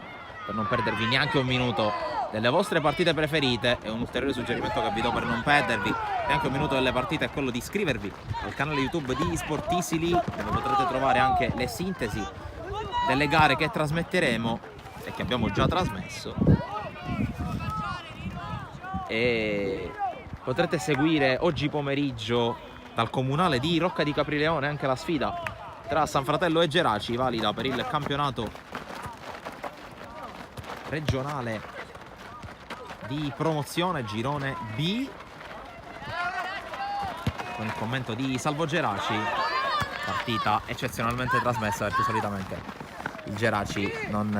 per non perdervi neanche un minuto delle vostre partite preferite. E un ulteriore suggerimento che vi do per non perdervi neanche un minuto delle partite è quello di iscrivervi al canale YouTube di Sportisili, dove potrete trovare anche le sintesi delle gare che trasmetteremo e che abbiamo già trasmesso, e potrete seguire oggi pomeriggio dal comunale di Rocca di Caprileone anche la sfida tra San Fratello e Geraci, valida per il campionato regionale di promozione girone B, con il commento di Salvo Geraci. Partita eccezionalmente trasmessa, perché solitamente il Geraci non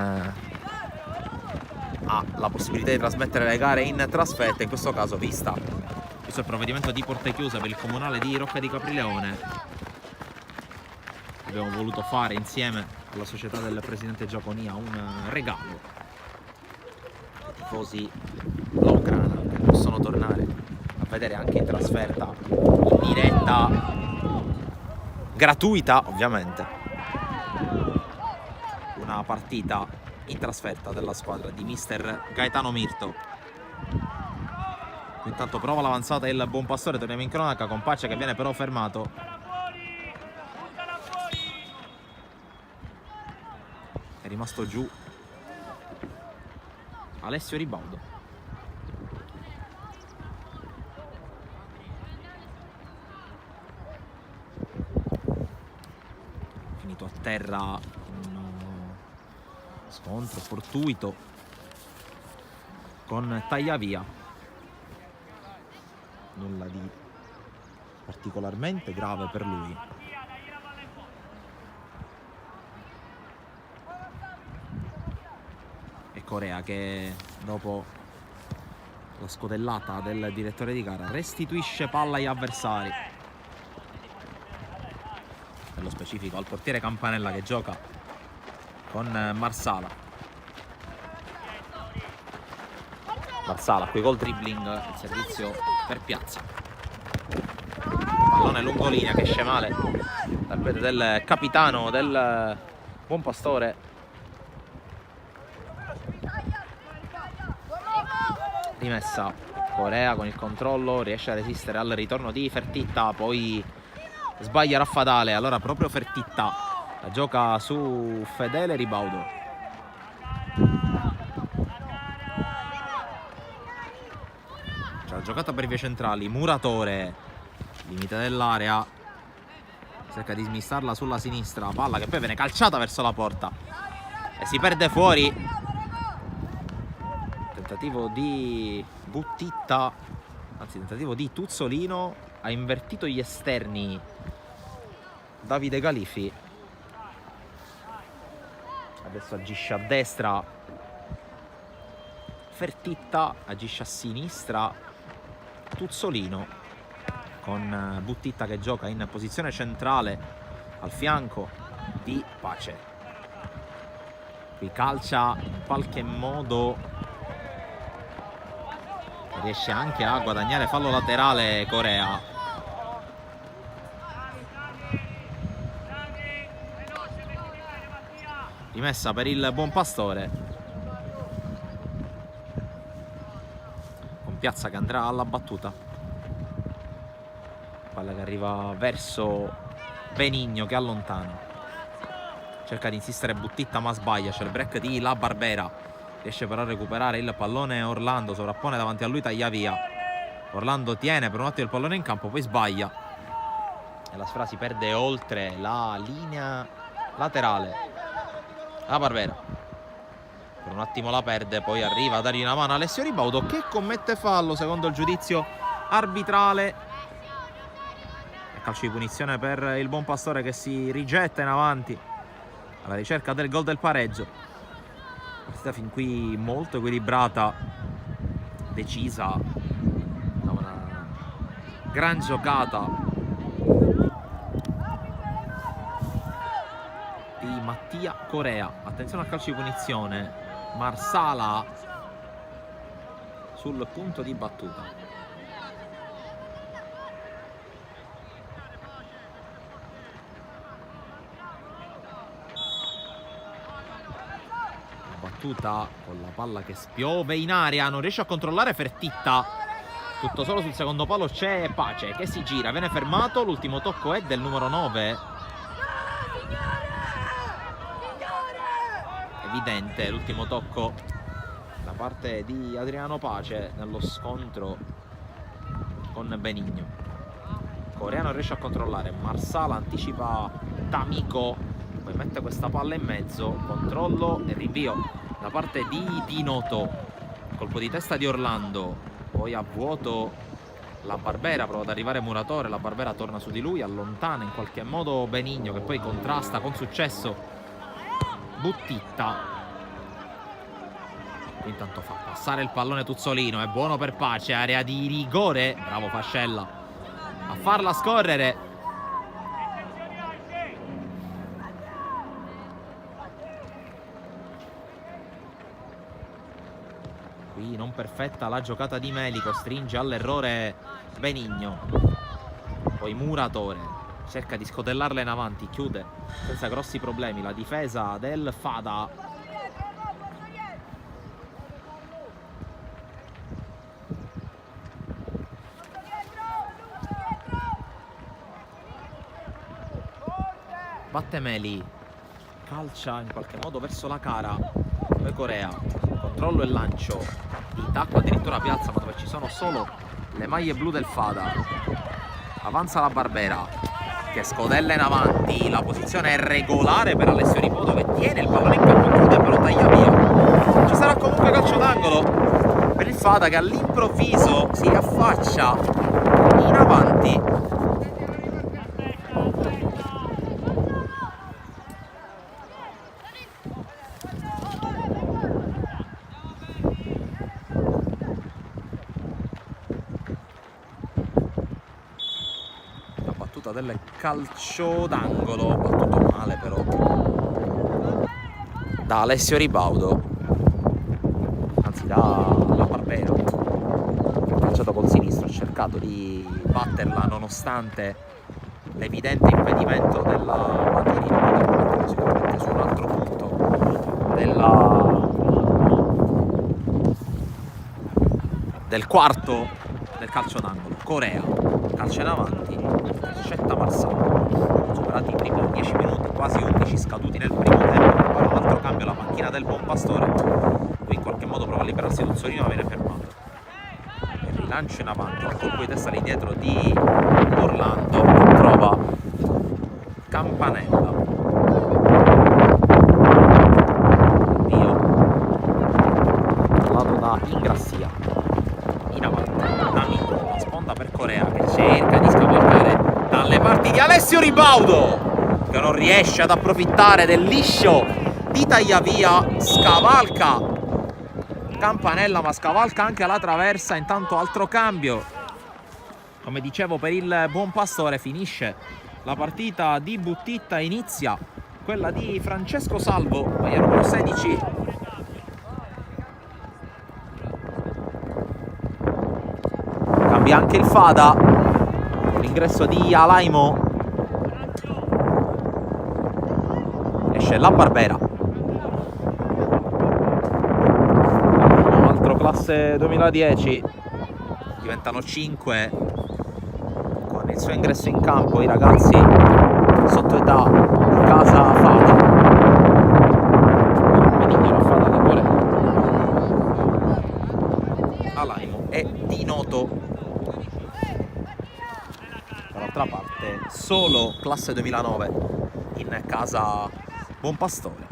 ha la possibilità di trasmettere le gare in trasferta. In questo caso, visto il provvedimento di porte chiuse per il comunale di Rocca di Caprileone, abbiamo voluto fare insieme alla società del presidente Giaconia un regalo ai tifosi blaugrana, che possono tornare a vedere anche in trasferta, in diretta gratuita ovviamente, una partita in trasferta della squadra di mister Gaetano Mirto. Intanto prova l'avanzata il Buon Pastore, torniamo in cronaca con Paccia che viene però fermato. È rimasto giù Alessio Ribaudo. Finito a terra un scontro fortuito con Tagliavia. Nulla di particolarmente grave per lui. E Corea che dopo la scodellata del direttore di gara restituisce palla agli avversari, nello specifico al portiere Campanella che gioca con Marsala. Marsala qui col dribbling, il servizio per Piazza, pallone lungolinea che esce male dal piede del capitano del Buon Pastore. Rimessa Corea con il controllo, riesce a resistere al ritorno di Fertitta, poi sbaglia Raffadale, allora proprio Fertitta la gioca su Fedele Ribaudo. C'è la giocata per vie centrali, Muratore, limite dell'area, cerca di smistarla sulla sinistra, palla che poi viene calciata verso la porta e si perde fuori. Tentativo di Buttitta anzi tentativo di Tuzzolino, ha invertito gli esterni Davide Galifi, adesso agisce a destra Fertitta, agisce a sinistra Tuzzolino, con Buttitta che gioca in posizione centrale al fianco di Pace. Qui calcia in qualche modo, riesce anche a guadagnare fallo laterale Corea. Rimessa per il Buon Pastore, con Piazza che andrà alla battuta. Palla che arriva verso Benigno che allontana, cerca di insistere Buttitta ma sbaglia, c'è il break di La Barbera, riesce però a recuperare il pallone Orlando, sovrappone davanti a lui, taglia via. Orlando tiene per un attimo il pallone in campo, poi sbaglia e la sfera si perde oltre la linea laterale. La Barbera per un attimo la perde, poi arriva a dargli una mano Alessio Ribaudo che commette fallo secondo il giudizio arbitrale. E calcio di punizione per il Buon Pastore che si rigetta in avanti alla ricerca del gol del pareggio. Partita fin qui molto equilibrata, decisa da una gran giocata di Mattia Corea. Attenzione al calcio di punizione, Marsala sul punto di battuta. Battuta con la palla che spiove in aria, non riesce a controllare Fertitta, tutto solo sul secondo palo c'è Pace che si gira, viene fermato, l'ultimo tocco è del numero 9. Evidente l'ultimo tocco da parte di Adriano Pace nello scontro con Benigno. Corea non riesce a controllare, Marsala anticipa D'Amico, poi mette questa palla in mezzo, controllo e rinvio da parte di Dinoto, colpo di testa di Orlando, poi a vuoto La Barbera, prova ad arrivare Muratore, La Barbera torna su di lui, allontana in qualche modo Benigno che poi contrasta con successo Buttitta. Intanto fa passare il pallone Tuzzolino, è buono per Pace, area di rigore, bravo Fascella a farla scorrere. Qui non perfetta la giocata di Meli, costringe all'errore Benigno, poi Muratore cerca di scotellarla in avanti, chiude senza grossi problemi la difesa del Fada. Batte Meli, calcia in qualche modo verso la cara, poi Corea, controllo e lancio di tacco addirittura Piazza, ma dove ci sono solo le maglie blu del Fada. Avanza La Barbera che scodella in avanti, la posizione è regolare per Alessio Ripoto che tiene il pallone in campo, chiude però taglia via. Ci sarà comunque calcio d'angolo per il Fada che all'improvviso si affaccia in avanti. Del calcio d'angolo, battuto male però da Alessio Ribaudo, anzi da La Barbera, che ha calciato col sinistro, ha cercato di batterla nonostante l'evidente impedimento della Batorina, poteva battere sicuramente su un altro punto del quarto del calcio d'angolo. Corea calcia in avanti, intercetta Marsala, superati i primi 10 minuti, quasi 11 scaduti nel primo tempo. Ora un altro cambio alla panchina del Buon Pastore, qui in qualche modo prova a liberarsi Tuzzolino ma viene fermato. Il rilancio in avanti, il colpo di testa lì dietro di Orlando che trova Campanella. Dio parlato da Ingrassia, in avanti D'Amico, per Corea, che cerca di scavalcare dalle parti di Alessio Ribaudo, che non riesce ad approfittare del liscio di Tagliavia. Scavalca Campanella, ma scavalca anche la traversa. Intanto altro cambio, come dicevo, per il Buon Pastore. Finisce la partita di Buttitta, inizia quella di Francesco Salvo, maglia numero 16. Cambia anche il Fada, l'ingresso di Alaimo. Esce la Barbera. Altro classe 2010. Diventano 5 con il suo ingresso in campo i ragazzi sotto età di casa Fada. Benignano Fada da Corea. Alaimo e Di Noto. Dall'altra parte solo classe 2009 in casa Buon Pastore.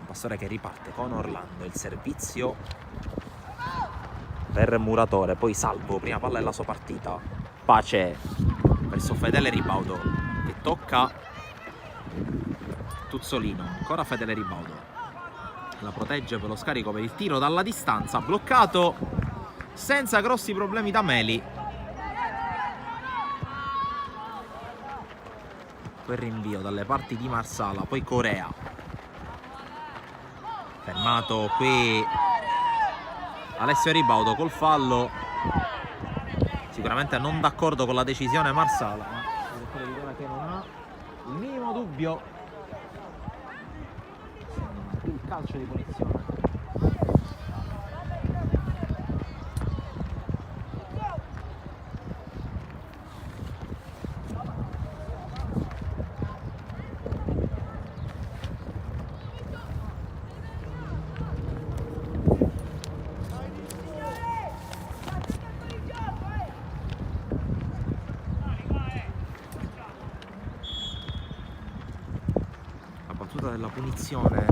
Pastore che riparte con Orlando, il servizio per Muratore, poi Salvo, prima palla della sua partita. Pace verso Fedele Ribaudo che tocca Tuzzolino, ancora Fedele Ribaudo, la protegge per lo scarico per il tiro dalla distanza, bloccato senza grossi problemi da Meli. Quel rinvio dalle parti di Marsala, poi Corea, fermato qui Alessio Ribaudo col fallo, sicuramente non d'accordo con la decisione Marsala, ma che non ha il minimo dubbio. Il calcio di punizione. Della punizione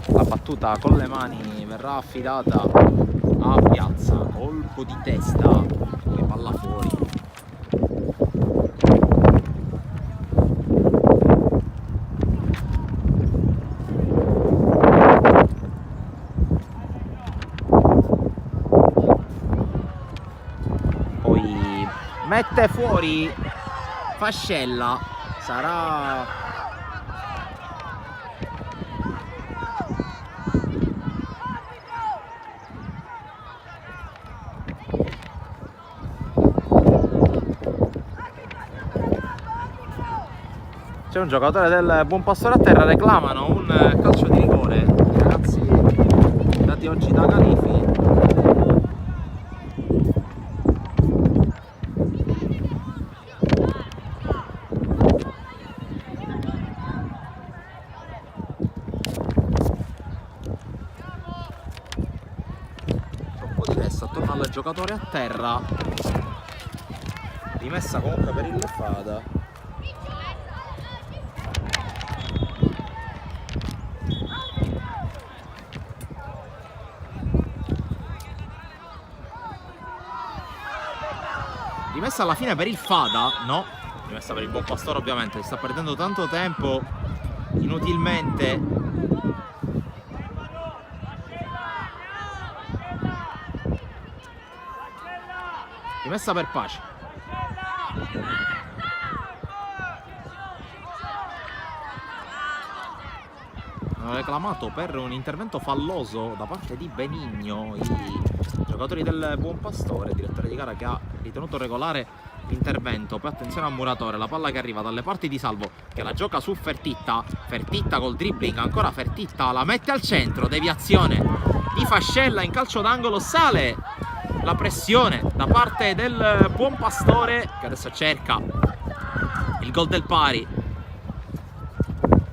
la battuta con le mani verrà affidata a Piazza, colpo di testa, poi palla fuori. Mette fuori Fascella, sarà c'è un giocatore del Buon Pastore a terra, reclamano un calcio di rigore i ragazzi dati oggi da Califi. Attorno al giocatore a terra, rimessa comunque per il Fada. Rimessa alla fine per il Fada, no, rimessa per il Buon Pastore ovviamente, si sta perdendo tanto tempo inutilmente. Rimessa per Pace. Hanno reclamato per un intervento falloso da parte di Benigno i giocatori del Buon Pastore, direttore di gara che ha ritenuto regolare l'intervento. Poi attenzione a Muratore, la palla che arriva dalle parti di Salvo che la gioca su Fertitta. Fertitta col dribbling, ancora Fertitta, la mette al centro, deviazione di Fascella in calcio d'angolo, sale la pressione da parte del Buon Pastore che adesso cerca il gol del pari.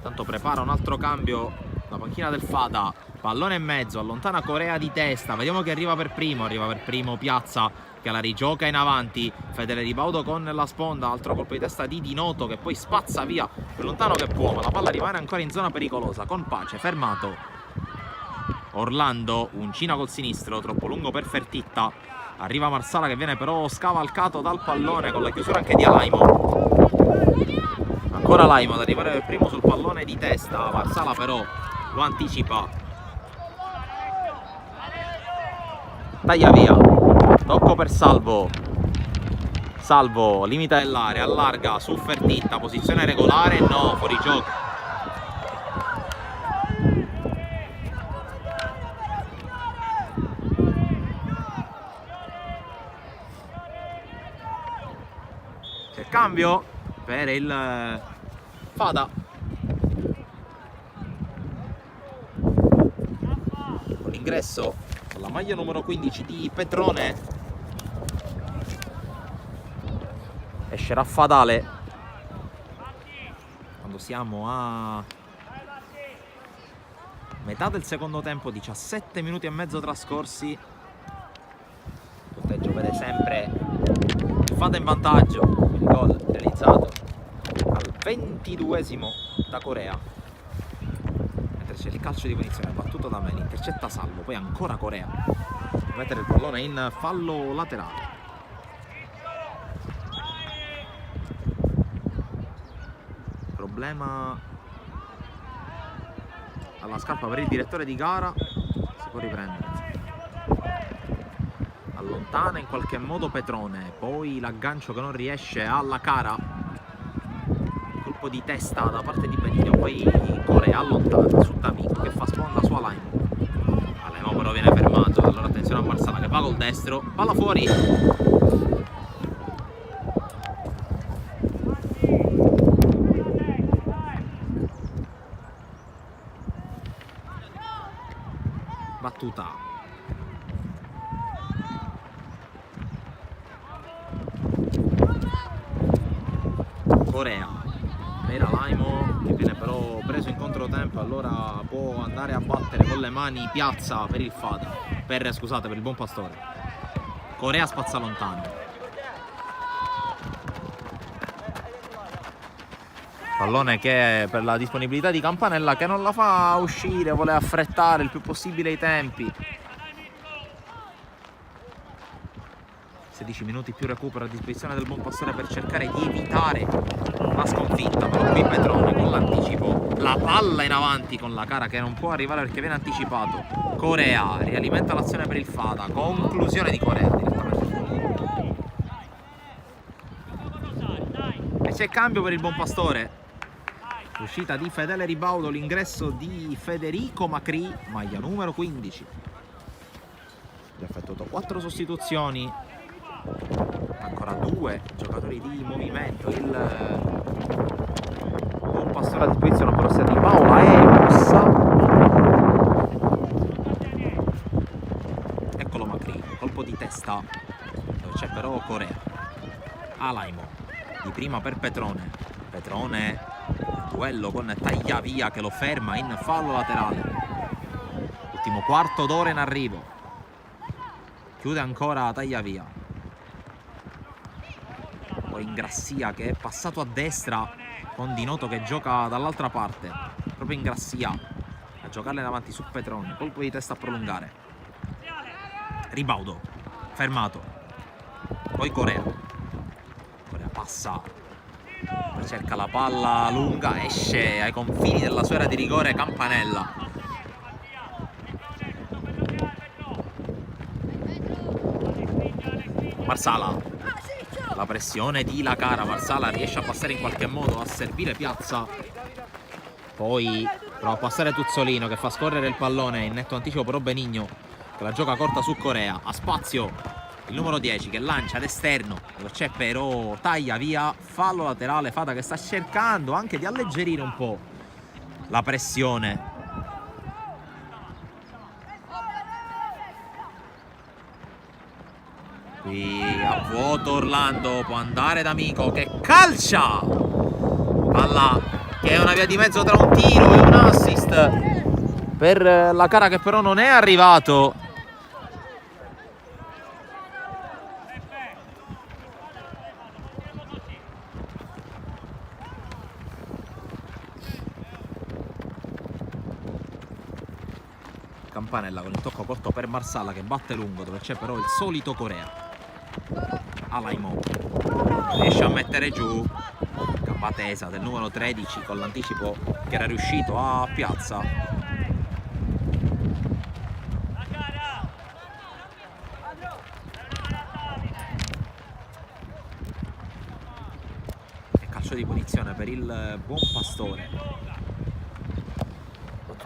Tanto prepara un altro cambio da panchina del Fada, pallone in mezzo, allontana Corea di testa, vediamo che arriva per primo Piazza che la rigioca in avanti, Fedele Ribaudo con la sponda, altro colpo di testa di Di Noto che poi spazza via più lontano che può, ma la palla rimane ancora in zona pericolosa, con Pace, fermato Orlando, uncina col sinistro, troppo lungo per Fertitta, arriva Marsala che viene però scavalcato dal pallone con la chiusura anche di Alaimo. Ancora Laimo ad arrivare per primo sul pallone di testa, Marsala però lo anticipa, taglia via, tocco per Salvo, Salvo limita dell'area, allarga su Fertitta, posizione regolare, no, fuori gioco. C'è cambio per il Fada. Con l'ingresso con la maglia numero 15 di Petrone esce Raffadale quando siamo a metà del secondo tempo, 17 minuti e mezzo trascorsi. Il punteggio vede sempre il Fada in vantaggio, il gol realizzato al 22esimo da Corea, mentre c'è il calcio di punizione battuto da Meni, intercetta Salvo, poi ancora Corea per mettere il pallone in fallo laterale. Problema alla scarpa per il direttore di gara, si può riprendere, allontana in qualche modo Petrone, poi l'aggancio che non riesce alla cara, colpo di testa da parte di Benigno, poi Corea allontana su D'Amico che fa sponda su Alaimo, Alaimo però viene fermato, allora attenzione a Marsala che va col destro, palla fuori. Battuta Corea per Alaimo che viene però preso in controtempo, allora può andare a battere con le mani Piazza per il Fada, per il Buon Pastore. Corea spazza lontano, pallone che per la disponibilità di Campanella che non la fa uscire, vuole affrettare il più possibile i tempi. 16 minuti più recupero a disposizione del Buon Pastore per cercare di evitare la sconfitta, però qui Petrone con l'anticipo, la palla in avanti con la cara che non può arrivare perché viene anticipato. Corea rialimenta l'azione per il Fada, conclusione di Corea direttamente. E c'è cambio per il Buon Pastore. Uscita di Fedele Ribaudo, l'ingresso di Federico Macri, maglia numero 15. Ha effettuato 4 sostituzioni, ancora 2 giocatori di movimento. Il Buon Pastore a disposizione però sia di Paola e Mussa. Eccolo Macri, colpo di testa dove c'è però Corea. Alaimo di prima per Petrone, Petrone duello con Tagliavia che lo ferma in fallo laterale. Ultimo quarto d'ora in arrivo, chiude ancora Tagliavia, poi Ingrassia che è passato a destra con Di Noto che gioca dall'altra parte, proprio Ingrassia a giocarle davanti su Petrone, colpo di testa a prolungare. Ribaudo fermato, poi Corea passa, cerca la palla lunga, esce ai confini della sua area di rigore Campanella. Marsala, la pressione di La Cara, Marsala riesce a passare in qualche modo, a servire Piazza, poi prova a passare Tuzzolino che fa scorrere il pallone in netto anticipo però Benigno che la gioca corta su Corea, a spazio il numero 10 che lancia ad esterno dove c'è però Tagliavia, fallo laterale. Fada che sta cercando anche di alleggerire un po' la pressione. Qui a vuoto Orlando, può andare D'Amico che calcia, palla che è una via di mezzo tra un tiro e un assist per la Cara, che però non è arrivato. Campanella con il tocco corto per Marsala, che batte lungo, dove c'è però il solito Corea. Alaimo riesce a mettere giù, gamba tesa del numero 13 con l'anticipo che era riuscito a Piazza. E calcio di punizione per il buon Pastore.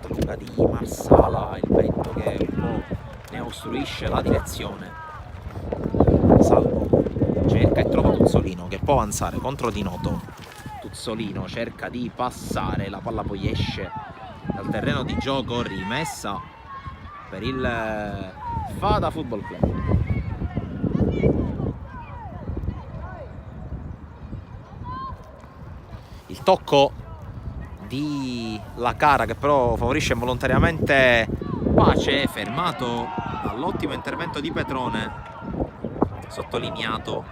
Lunga di Marsala, il vento che un po' ne ostruisce la direzione. Salvo cerca e trova Tuzzolino, che può avanzare contro Di Noto. Tuzzolino cerca di passare, la palla poi esce dal terreno di gioco, rimessa per il Fada Football Club. Il tocco di la Cara, che però favorisce involontariamente Pace, fermato dall'ottimo intervento di Petrone, sottolineato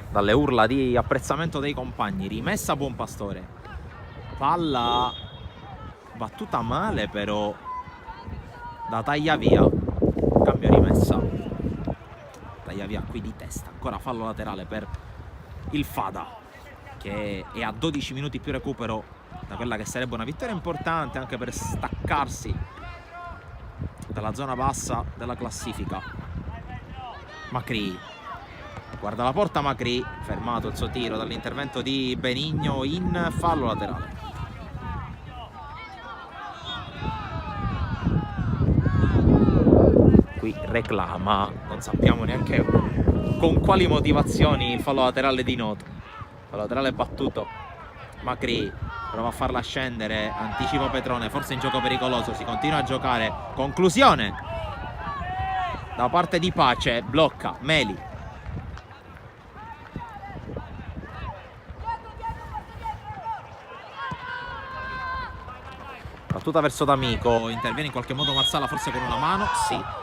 dalle urla di apprezzamento dei compagni. Rimessa Buon Pastore, palla battuta male però da Tagliavia, cambio rimessa, Tagliavia qui di testa, ancora fallo laterale per il Fada, che è a 12 minuti più recupero da quella che sarebbe una vittoria importante anche per staccarsi dalla zona bassa della classifica. Macri guarda la porta, Macri, fermato il suo tiro dall'intervento di Benigno in fallo laterale. Qui reclama, non sappiamo neanche con quali motivazioni, il fallo laterale di Noto. Laterale battuto, Macri prova a farla scendere, anticipa Petrone, forse in gioco pericoloso, si continua a giocare, conclusione da parte di Pace, blocca Meli. Battuta verso D'Amico, interviene in qualche modo Marsala, forse con una mano, sì.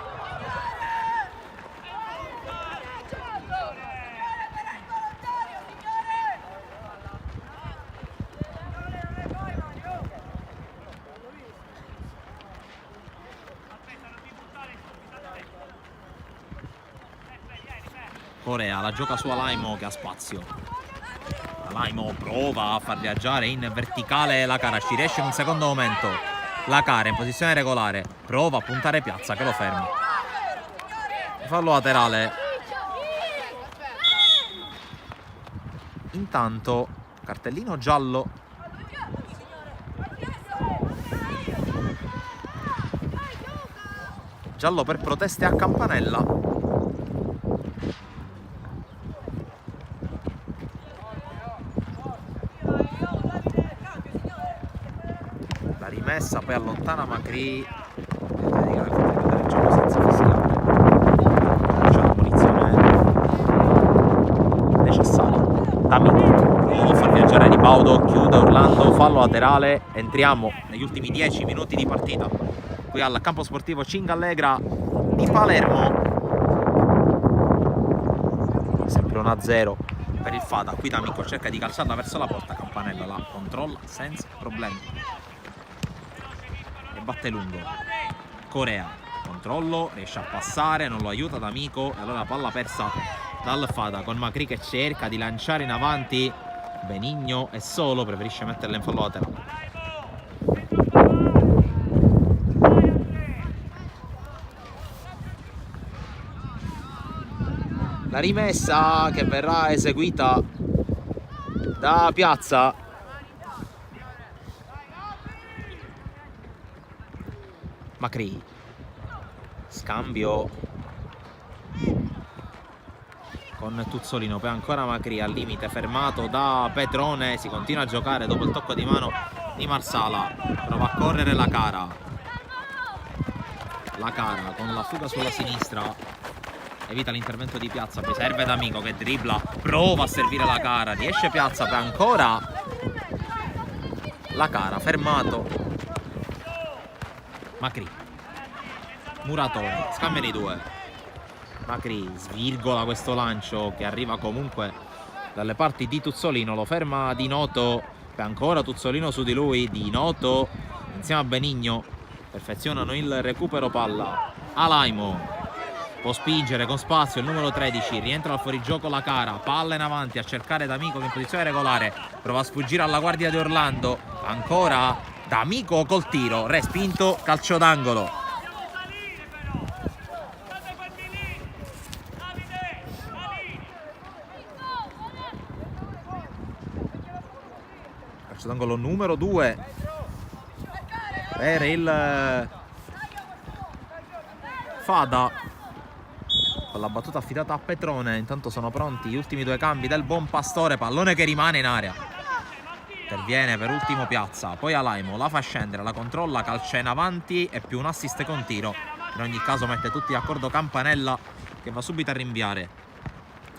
Corea la gioca su Alaimo, che ha spazio. Alaimo prova a far viaggiare in verticale la Cara, ci riesce in un secondo momento. La Cara in posizione regolare prova a puntare Piazza, che lo ferma. Fallo laterale. Intanto cartellino giallo per proteste a Campanella. Rimessa, poi allontana Macri, il gioco senza fischiare, c'è la punizione necessaria. D'Amico prova a far viaggiare Ribaudo, chiude Orlando, fallo laterale. Entriamo negli ultimi 10 minuti di partita qui al campo sportivo Cingalegra di Palermo, sempre 1-0 per il Fada. Qui D'Amico cerca di calciarla verso la porta, Campanella la controlla senza problemi. Batte lungo, Corea, controllo, riesce a passare, non lo aiuta D'Amico, e allora palla persa dal Fada con Macri che cerca di lanciare in avanti. Benigno è solo, preferisce metterla in fallo laterale. La rimessa che verrà eseguita da Piazza. Macri, scambio con Tuzzolino, poi ancora Macri al limite, fermato da Petrone, si continua a giocare dopo il tocco di mano di Marsala, prova a correre la Cara con la fuga sulla sinistra, evita l'intervento di Piazza, poi serve D'Amico che dribbla, prova a servire la Cara, riesce Piazza, poi ancora la Cara, fermato Macri, Muratore, scambiano i due. Macri svirgola questo lancio che arriva comunque dalle parti di Tuzzolino, lo ferma Di Noto, e ancora Tuzzolino su di lui, Di Noto insieme a Benigno perfezionano il recupero palla. Alaimo può spingere con spazio il numero 13, rientra al fuorigioco la Cara, palla in avanti a cercare D'Amico che in posizione regolare prova a sfuggire alla guardia di Orlando, ancora D'Amico col tiro, respinto, calcio d'angolo. Calcio d'angolo numero 2 per il Fada. Con la battuta affidata a Petrone. Intanto sono pronti gli ultimi due cambi del Buonpastore. Pallone che rimane in area. Interviene per ultimo Piazza. Poi Alaimo la fa scendere, la controlla, calcia in avanti e più un assist con tiro. In ogni caso mette tutti d'accordo Campanella che va subito a rinviare.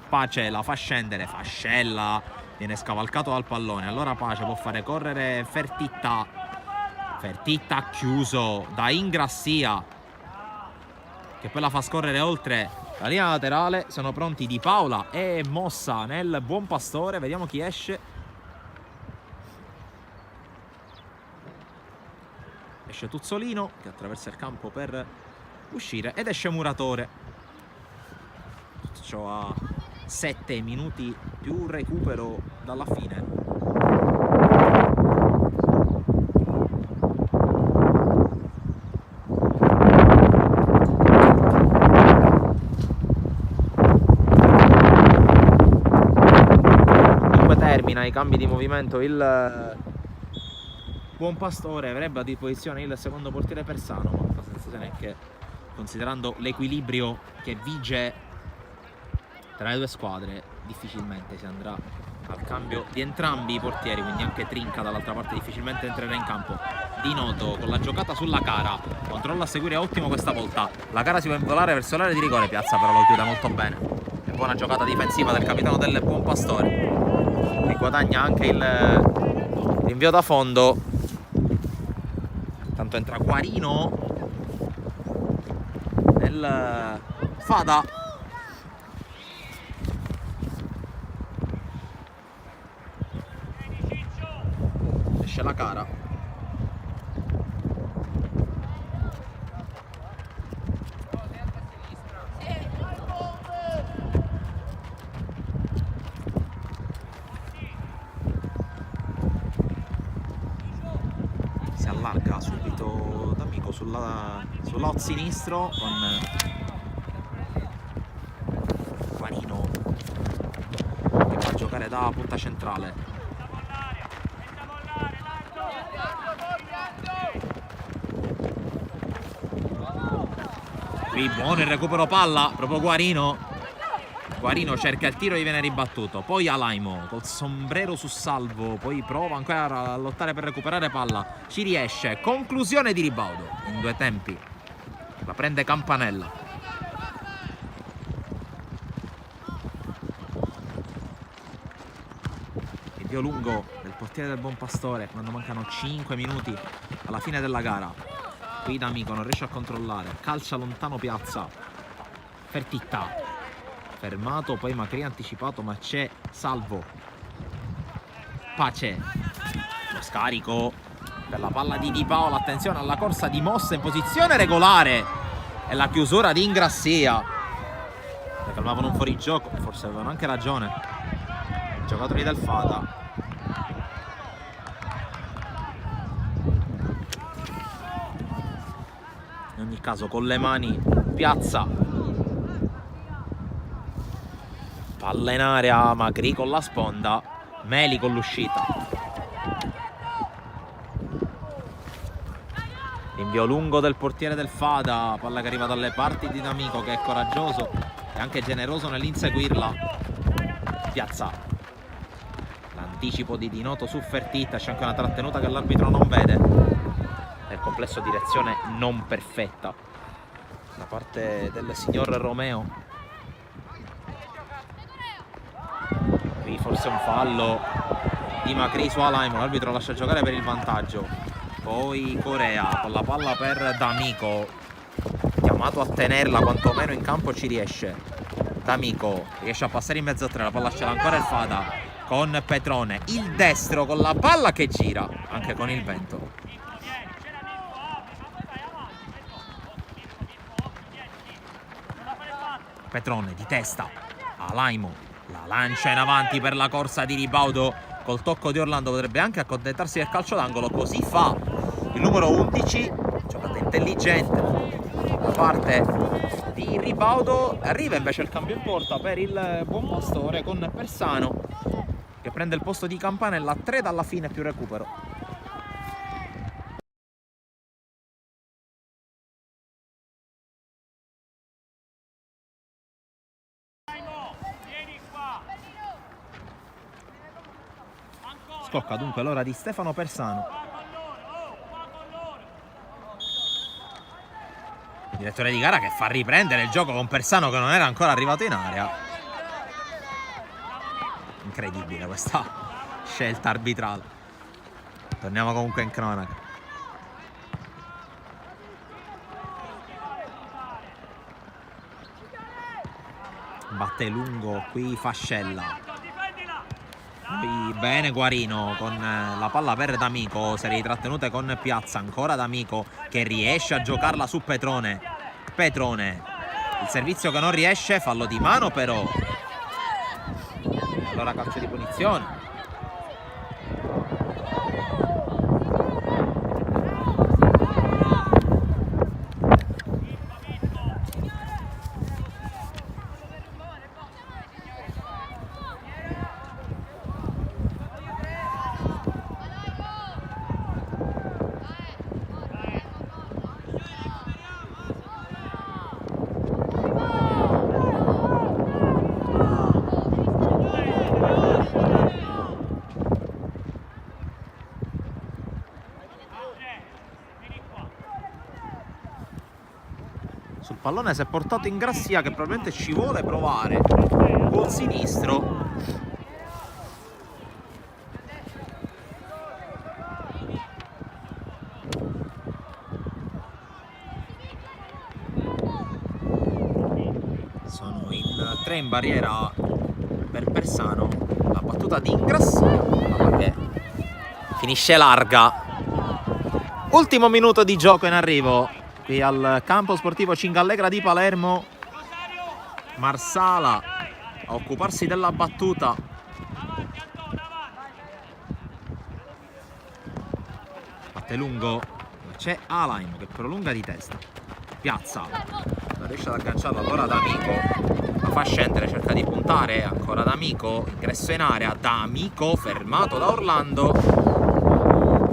Pace la fa scendere, Fascella viene scavalcato dal pallone. Allora Pace può fare correre Fertitta. Fertitta chiuso da Ingrassia che poi la fa scorrere oltre la linea laterale. Sono pronti Di Paola e Mossa nel Buonpastore. Vediamo chi esce. Esce Tuzzolino che attraversa il campo per uscire ed esce Muratore. Tutto ciò a 7 minuti più recupero dalla fine. Termina i cambi di movimento il Buonpastore, avrebbe a disposizione il secondo portiere Persano, ma la sensazione è che, considerando l'equilibrio che vige tra le due squadre, difficilmente si andrà al cambio di entrambi i portieri, quindi anche Trinca dall'altra parte difficilmente entrerà in campo. Di Noto con la giocata sulla Cara, controlla a seguire ottimo questa volta, la Cara si va a involare verso l'area di rigore, Piazza però lo chiude molto bene. E buona giocata difensiva del capitano del Buonpastore, che guadagna anche il rinvio da fondo. Tanto entra Guarino nel Fada. Esce la Cara. Allarga subito D'Amico sull'out sinistro con Guarino che va a giocare da punta centrale. Qui buono il recupero palla, proprio Guarino. Guarino cerca il tiro e gli viene ribattuto. Poi Alaimo col sombrero su salvo, poi prova ancora a lottare per recuperare palla, ci riesce. Conclusione di Ribaudo in due tempi, la prende Campanella. Invio lungo del portiere del Buonpastore quando mancano 5 minuti alla fine della gara. Qui D'Amico non riesce a controllare, calcia lontano Piazza. Fertitta fermato, poi Macri anticipato, ma c'è Salvo. Pace, lo scarico per la palla di Di Paola. Attenzione alla corsa di Mossa in posizione regolare e la chiusura di Ingrassia. Reclamavano un fuorigioco, forse avevano anche ragione i giocatori del Fada. In ogni caso con le mani Piazza. Palla in area, Macri con la sponda, Meli con l'uscita. Invio lungo del portiere del Fada, palla che arriva dalle parti di D'Amico che è coraggioso e anche generoso nell'inseguirla. Piazza. L'anticipo di Di Noto su Fertitta, c'è anche una trattenuta che l'arbitro non vede. Nel complesso direzione non perfetta da parte del signor Romeo. Forse un fallo di Macri su Alaimo, l'arbitro lascia giocare per il vantaggio. Poi Corea con la palla per D'Amico, chiamato a tenerla, quantomeno in campo ci riesce. D'Amico riesce a passare in mezzo a tre, la palla ce l'ha ancora il Fada con Petrone, il destro con la palla che gira anche con il vento. Petrone di testa, Alaimo la lancia in avanti per la corsa di Ribaudo, col tocco di Orlando potrebbe anche accontentarsi del calcio d'angolo, così fa il numero 11, giocata intelligente da parte di Ribaudo. Arriva invece il cambio in porta per il Buon Pastore con Persano che prende il posto di Campanella, 3 dalla fine più recupero. Scocca dunque l'ora di Stefano Persano. Direttore di gara che fa riprendere il gioco con Persano che non era ancora arrivato in area. Incredibile questa scelta arbitrale. Torniamo comunque in cronaca. Batte lungo qui Fascella. Bene Guarino con la palla per D'Amico, serie trattenute con Piazza, ancora D'Amico che riesce a giocarla su Petrone. Petrone, il servizio che non riesce, fallo di mano però. Allora calcio di punizione. Sul pallone si è portato Ingrassia che probabilmente ci vuole provare col sinistro. Sono in 3 in barriera per Persano. La battuta di Ingrassia che finisce larga. Ultimo minuto di gioco in arrivo qui al campo sportivo Cingallegra di Palermo. Marsala a occuparsi della battuta. Batte lungo, c'è Alaimo che prolunga di testa. Piazza non riesce ad agganciarlo, allora D'Amico la fa scendere, cerca di puntare, ancora D'Amico, ingresso in area, D'Amico fermato da Orlando,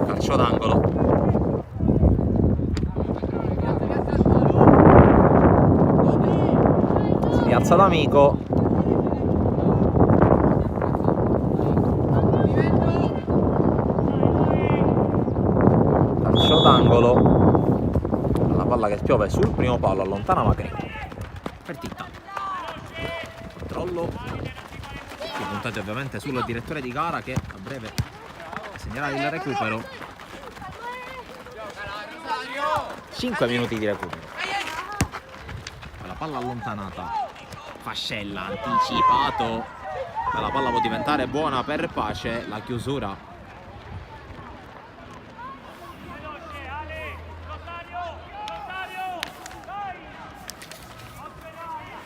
calcio d'angolo. Piazza D'Amico, calcio d'angolo, la palla che piove sul primo palo, allontana Macri. Partita, controllo, i puntati ovviamente sul direttore di gara che a breve segnerà il recupero. 5 minuti di recupero, la palla allontanata. Fascella anticipato, la palla può diventare buona per Pace, la chiusura.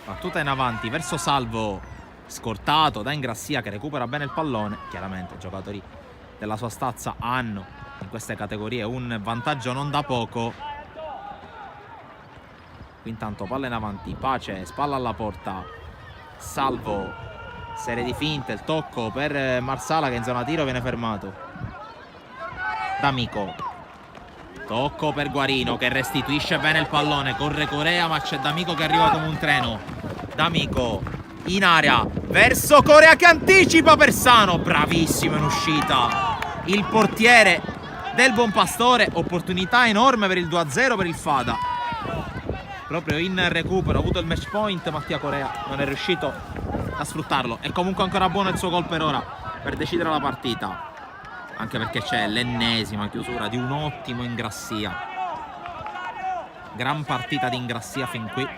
Battuta in avanti verso Salvo, scortato da Ingrassia che recupera bene il pallone. Chiaramente i giocatori della sua stazza hanno in queste categorie un vantaggio non da poco. Qui intanto palla in avanti, Pace, spalla alla porta, Salvo, serie di finte, il tocco per Marsala che in zona tiro viene fermato. D'Amico, tocco per Guarino che restituisce bene il pallone, corre Corea ma c'è D'Amico che arriva come un treno. D'Amico in area verso Corea che anticipa Persano, bravissimo in uscita il portiere del Buon Pastore, opportunità enorme per il 2-0 per il Fada. Proprio in recupero ha avuto il match point Mattia Corea, non è riuscito a sfruttarlo. È comunque ancora buono il suo gol per ora per decidere la partita. anche perché c'è l'ennesima chiusura di un ottimo Ingrassia. Gran partita di Ingrassia fin qui.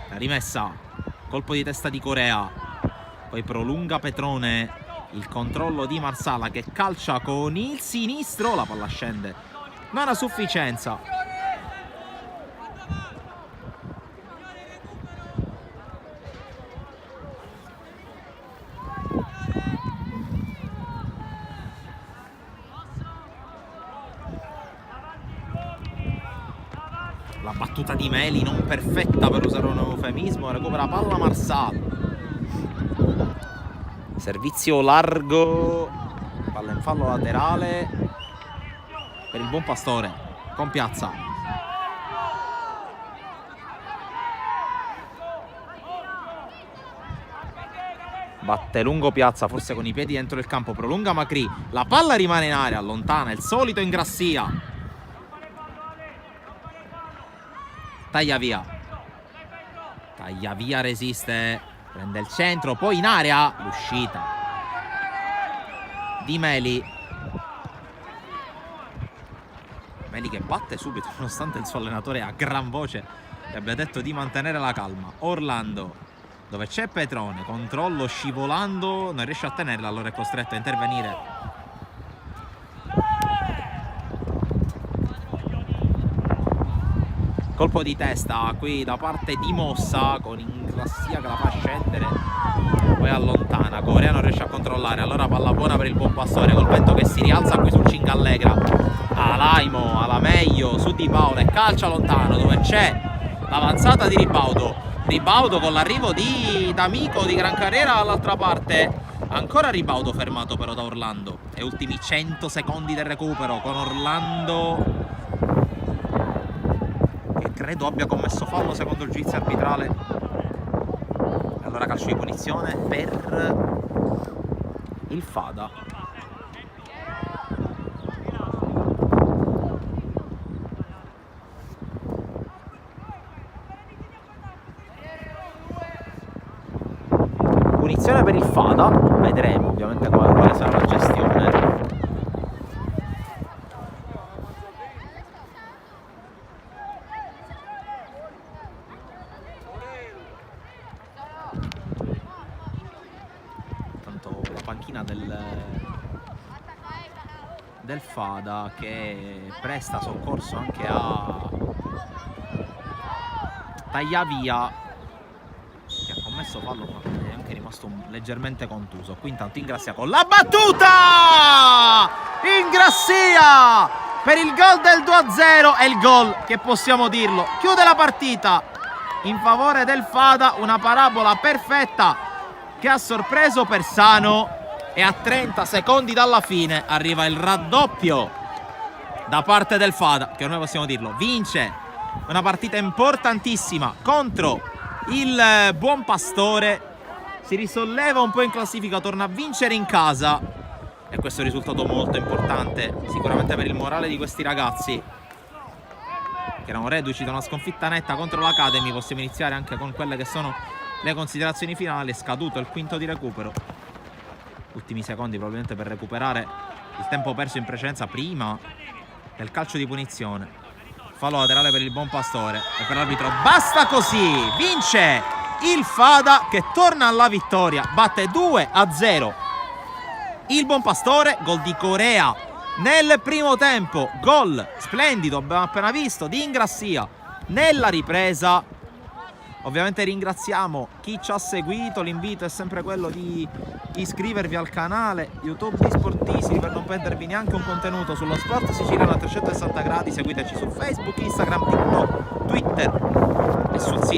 La rimessa, colpo di testa di Corea, poi prolunga Petrone, il controllo di Marsala che calcia con il sinistro, la palla scende, non a sufficienza. La battuta di Meli non perfetta, per usare un eufemismo, recupera palla Marsala. Servizio largo, palla in fallo laterale per il buon Pastore con Piazza. Batte lungo Piazza, forse con i piedi dentro il campo, prolunga Macri, la palla rimane in aria, allontana il solito Ingrassia. Taglia via, resiste, prende il centro, poi in area l'uscita di Meli che batte subito nonostante il suo allenatore a gran voce gli abbia detto di mantenere la calma. Orlando, dove c'è Petrone, controllo scivolando, non riesce a tenerla, allora è costretto a intervenire. Colpo di testa qui da parte di Mossa con Ingrassia che la fa scendere, poi allontana. Corea non riesce a controllare, allora palla buona per il buon Pastore col vento che si rialza qui sul Cingallegra. Alaimo, alla meglio su Di Paolo e calcia lontano dove c'è l'avanzata di Ribaudo con l'arrivo di D'Amico di gran carriera dall'altra parte. Ancora Ribaudo fermato però da Orlando, e ultimi 100 secondi del recupero con Orlando che credo abbia commesso fallo secondo il giudizio arbitrale. Allora calcio di punizione per il Fada. Punizione per il Fada, vedremo ovviamente quale sarà la gestione. Tanto la panchina del Fada che presta soccorso anche a Tagliavia, che ha commesso fallo ma è anche rimasto leggermente contuso. Qui intanto Ingrassia con la battuta! Ingrassia per il gol del 2-0, è il gol che possiamo dirlo chiude la partita in favore del Fada, una parabola perfetta che ha sorpreso Persano, e a 30 secondi dalla fine arriva il raddoppio da parte del Fada, che ormai possiamo dirlo vince una partita importantissima contro il buon Pastore, si risolleva un po' in classifica, torna a vincere in casa, e questo è un risultato molto importante sicuramente per il morale di questi ragazzi che erano reduci da una sconfitta netta contro l'Academy. Possiamo iniziare anche con quelle che sono le considerazioni finali. È scaduto il quinto di recupero, ultimi secondi probabilmente per recuperare il tempo perso in precedenza prima del calcio di punizione. Fallo laterale per il buon Pastore e per l'arbitro basta così, vince il Fada che torna alla vittoria, batte 2-0 il buon Pastore. Gol di Corea nel primo tempo, gol splendido, abbiamo appena visto, di Ingrassia nella ripresa. Ovviamente ringraziamo chi ci ha seguito, l'invito è sempre quello di iscrivervi al canale YouTube di Sportissimi per non perdervi neanche un contenuto sullo sport siciliano a 360 gradi, seguiteci su Facebook, Instagram, TikTok, Twitter e sul sito